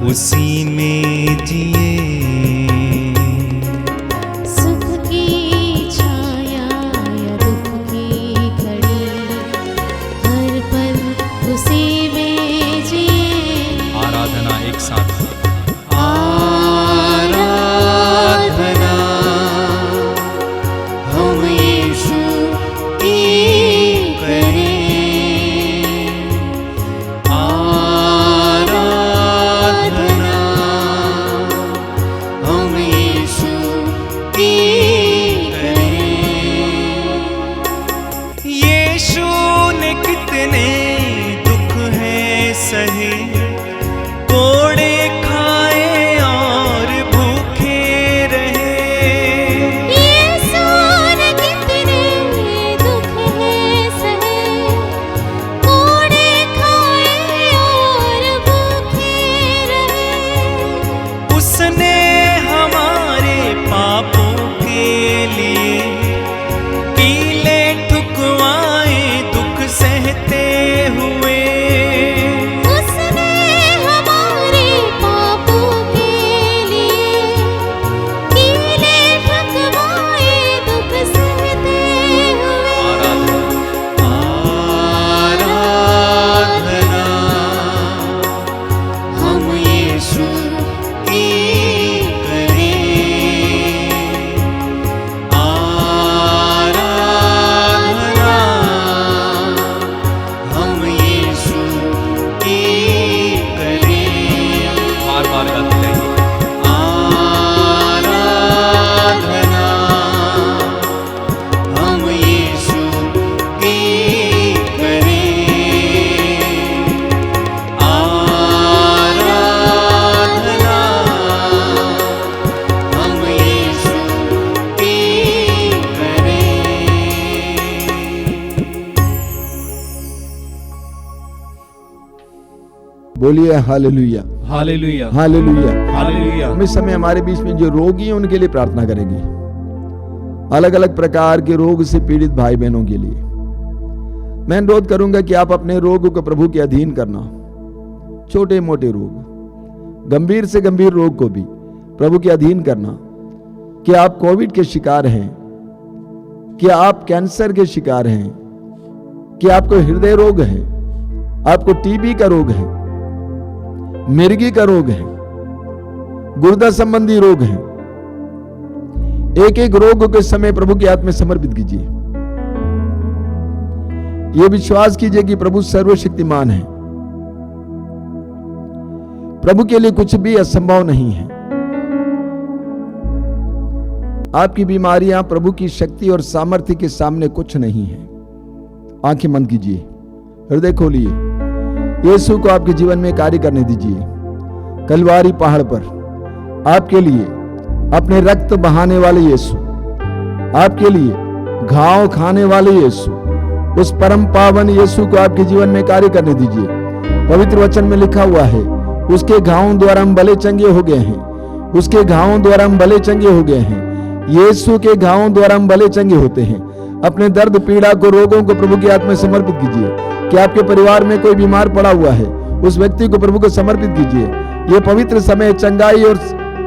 उसी में जिए। सुख की छाया या दुख की घड़ी, हर पल उसी में जिए। आराधना एक साथ। आराधना हम यीशु की करें। बोलिए हालेलुया, हालेलुया, हालेलुया। हालेलुया। हम इस समय हमारे बीच में जो रोगी हैं उनके लिए प्रार्थना करेंगे, अलग अलग प्रकार के रोग से पीड़ित भाई बहनों के लिए। मैं अनुरोध करूंगा कि आप अपने रोग को प्रभु के अधीन करना। छोटे मोटे रोग, गंभीर से गंभीर रोग को भी प्रभु के अधीन करना। कि आप कोविड के शिकार हैं, कि आप कैंसर के शिकार हैं, कि आपको हृदय रोग है, आपको टीबी का रोग है, मिर्गी का रोग है, गुर्दा संबंधी रोग है। एक एक रोग के समय प्रभु के हाथ में समर्पित कीजिए। यह विश्वास कीजिए कि प्रभु सर्वशक्तिमान है, प्रभु के लिए कुछ भी असंभव नहीं है। आपकी बीमारियां प्रभु की शक्ति और सामर्थ्य के सामने कुछ नहीं है। आंखें बंद कीजिए, हृदय खोलिए, यीशु को आपके जीवन में कार्य करने दीजिए। कलवारी पहाड़ पर आपके लिए अपने रक्त बहाने वाले यीशु, आपके लिए घाव खाने वाले यीशु, उस परम पावन यीशु को आपके जीवन में कार्य करने दीजिए। पवित्र वचन में लिखा हुआ है, उसके घावों द्वारा हम भले चंगे हो गए हैं, उसके घावों द्वारा हम भले चंगे हो गए हैं। यीशु के घावों द्वारा हम भले चंगे होते हैं। अपने दर्द पीड़ा को, रोगों को प्रभु के हाथ में समर्पित कीजिए। कि आपके परिवार में कोई बीमार पड़ा हुआ है, उस व्यक्ति को प्रभु को समर्पित कीजिए। यह पवित्र समय चंगाई और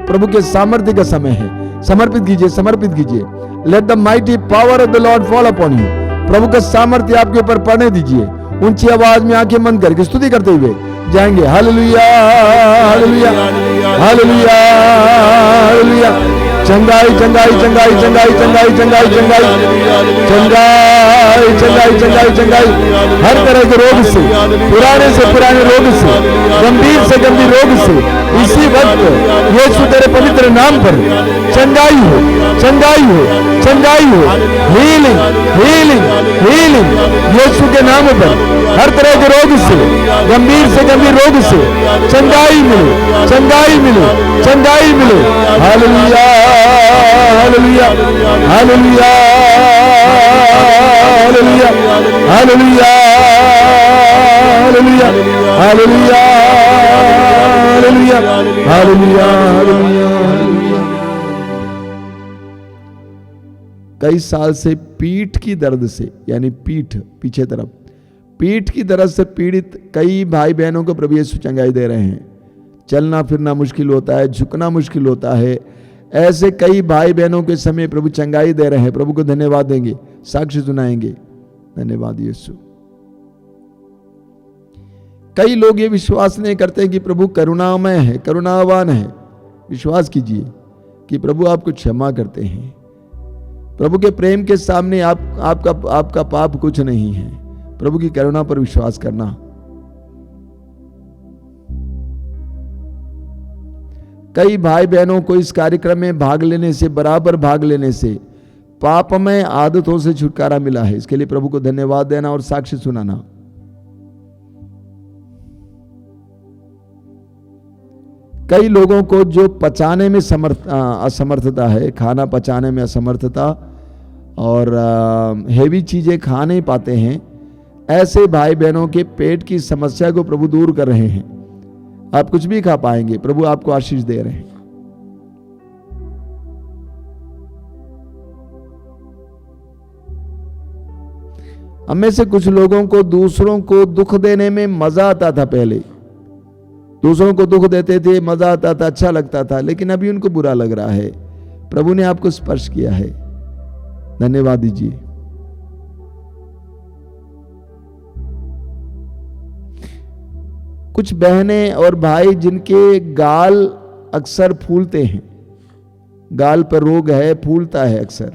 प्रभु के सामर्थ्य का समय है। समर्पित कीजिए, समर्पित कीजिए। Let the mighty power of the lord fall upon you. प्रभु का सामर्थ्य आपके ऊपर पड़ने दीजिए। ऊंची आवाज में आंखें बंद करके स्तुति करते हुए जाएंगे। Hallelujah, hallelujah, hallelujah, hallelujah. चंगाई, चंगाई, चंगाई, चंगाई, चंगाई, चंगाई, चंगाई, चंगाई, चंगाई, चंगाई, चंगाई। हर तरह के रोग से, पुराने रोग से, गंभीर से गंभीर रोग से इसी वक्त यीशु तेरे पवित्र नाम पर चंगाई हो, चंगाई हो, चंगाई हो। हीलिंग, हीलिंग, हीलिंग यीशु के नाम पर हर तरह के रोग से, गंभीर से गंभीर रोग से चंगाई मिले, चंगाई मिले, चंगाई मिले। Hallelujah, hallelujah, hallelujah, hallelujah, hallelujah, hallelujah, hallelujah, hallelujah, hallelujah, hallelujah. कई साल से पीठ की दर्द से, यानी पीठ पीछे तरफ, पीठ की दर्द से पीड़ित कई भाई बहनों को प्रभु यीशु चंगाई दे रहे हैं। चलना फिरना मुश्किल होता है, झुकना मुश्किल होता है। ऐसे कई भाई बहनों के समय प्रभु चंगाई दे रहे हैं। प्रभु को धन्यवाद देंगे, साक्ष्य सुनाएंगे। धन्यवाद यीशु। कई लोग ये विश्वास नहीं करते कि प्रभु करुणामय है, करुणावान है। विश्वास कीजिए कि प्रभु आपको क्षमा करते हैं। प्रभु के प्रेम के सामने आपका पाप कुछ नहीं है। प्रभु की करुणा पर विश्वास करना। कई भाई बहनों को इस कार्यक्रम में भाग लेने से, बराबर भाग लेने से पापमय आदतों से छुटकारा मिला है। इसके लिए प्रभु को धन्यवाद देना और साक्ष्य सुनाना। कई लोगों को जो पचाने में असमर्थता है, खाना पचाने में असमर्थता और हेवी चीजें खा नहीं पाते हैं, ऐसे भाई बहनों के पेट की समस्या को प्रभु दूर कर रहे हैं। आप कुछ भी खा पाएंगे, प्रभु आपको आशीष दे रहे हैं। हम में से कुछ लोगों को दूसरों को दुख देने में मजा आता था। पहले दूसरों को दुख देते थे, मजा आता था, अच्छा लगता था, लेकिन अभी उनको बुरा लग रहा है। प्रभु ने आपको स्पर्श किया है, धन्यवाद दीजिए। कुछ बहनें और भाई जिनके गाल अक्सर फूलते हैं, गाल पर रोग है, फूलता है अक्सर,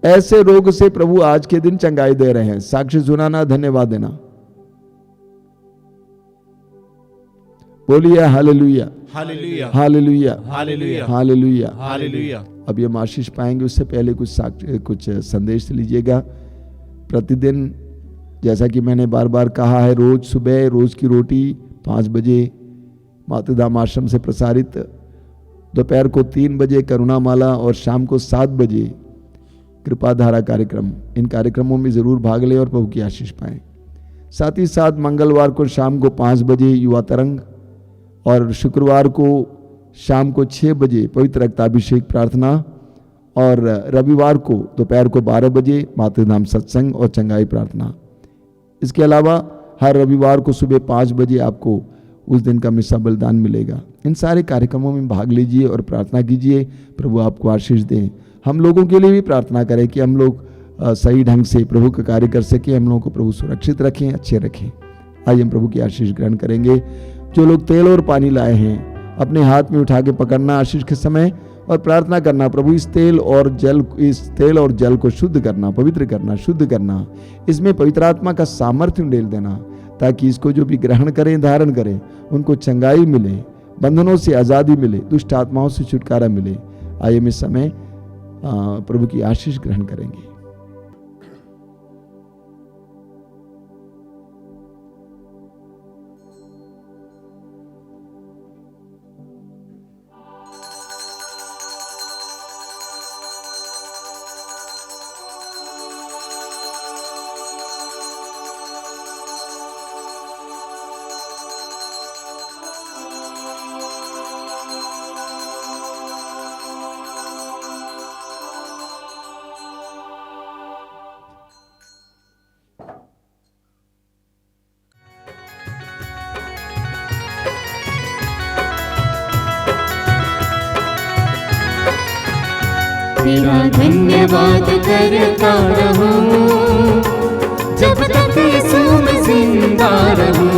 ऐसे रोग से प्रभु आज के दिन चंगाई दे रहे हैं। साक्ष्य सुनाना, धन्यवाद देना। बोलिए hallelujah, hallelujah, hallelujah, hallelujah, hallelujah, hallelujah. अब ये आशीष पाएंगे, उससे पहले कुछ संदेश लीजिएगा। प्रतिदिन जैसा कि मैंने बार बार कहा है, रोज सुबह रोज की रोटी 5 बजे मातृधाम आश्रम से प्रसारित, दोपहर को 3 बजे करुणामाला और शाम को 7 बजे कृपाधारा कार्यक्रम। इन कार्यक्रमों में जरूर भाग लें और प्रभु की आशीष पाएं। साथ ही साथ मंगलवार को शाम को 5 बजे युवा तरंग और शुक्रवार को शाम को 6 बजे पवित्र रक्ताभिषेक प्रार्थना और रविवार को दोपहर को 12 बजे मातृधाम सत्संग और चंगाई प्रार्थना। इसके अलावा हर रविवार को सुबह 5 बजे आपको उस दिन का मिसा बलिदान मिलेगा। इन सारे कार्यक्रमों में भाग लीजिए और प्रार्थना कीजिए, प्रभु आपको आशीष दें। हम लोगों के लिए भी प्रार्थना करें कि हम लोग सही ढंग से प्रभु का कार्य कर सके, हम लोगों को प्रभु सुरक्षित रखें, अच्छे रखें। आइए हम प्रभु की आशीष ग्रहण करेंगे। जो लोग तेल और पानी लाए हैं अपने हाथ में उठा के पकड़ना आशीष के समय और प्रार्थना करना, प्रभु इस तेल और जल को शुद्ध करना, पवित्र करना, शुद्ध करना, इसमें पवित्र आत्मा का सामर्थ्य डेल देना, ताकि इसको जो भी ग्रहण करें, धारण करें, उनको चंगाई मिले, बंधनों से आज़ादी मिले, दुष्ट आत्माओं से छुटकारा मिले। आइए हम इस समय प्रभु की आशीष ग्रहण करेंगे। तेरा धन्यवाद करता रहूं जब तक यीशु मैं जिंदा रहूं।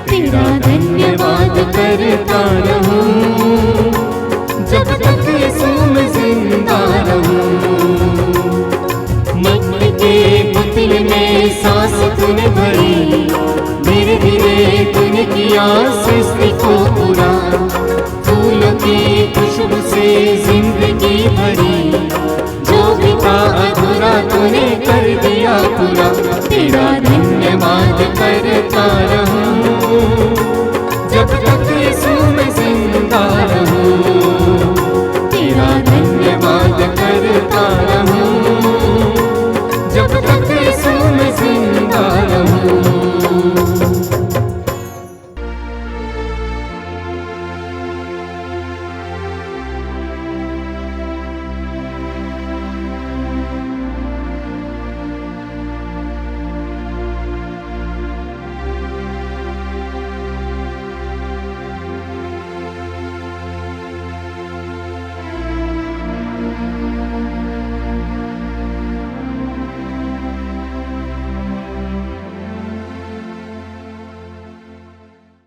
तेरा धन्यवाद करता रहूं जब तक यीशु मैं जिंदा रहूं। मिट्टी के पुतले में सांस तूने भरी, धीरे धीरे तूने किया सृष्टि को पूरा।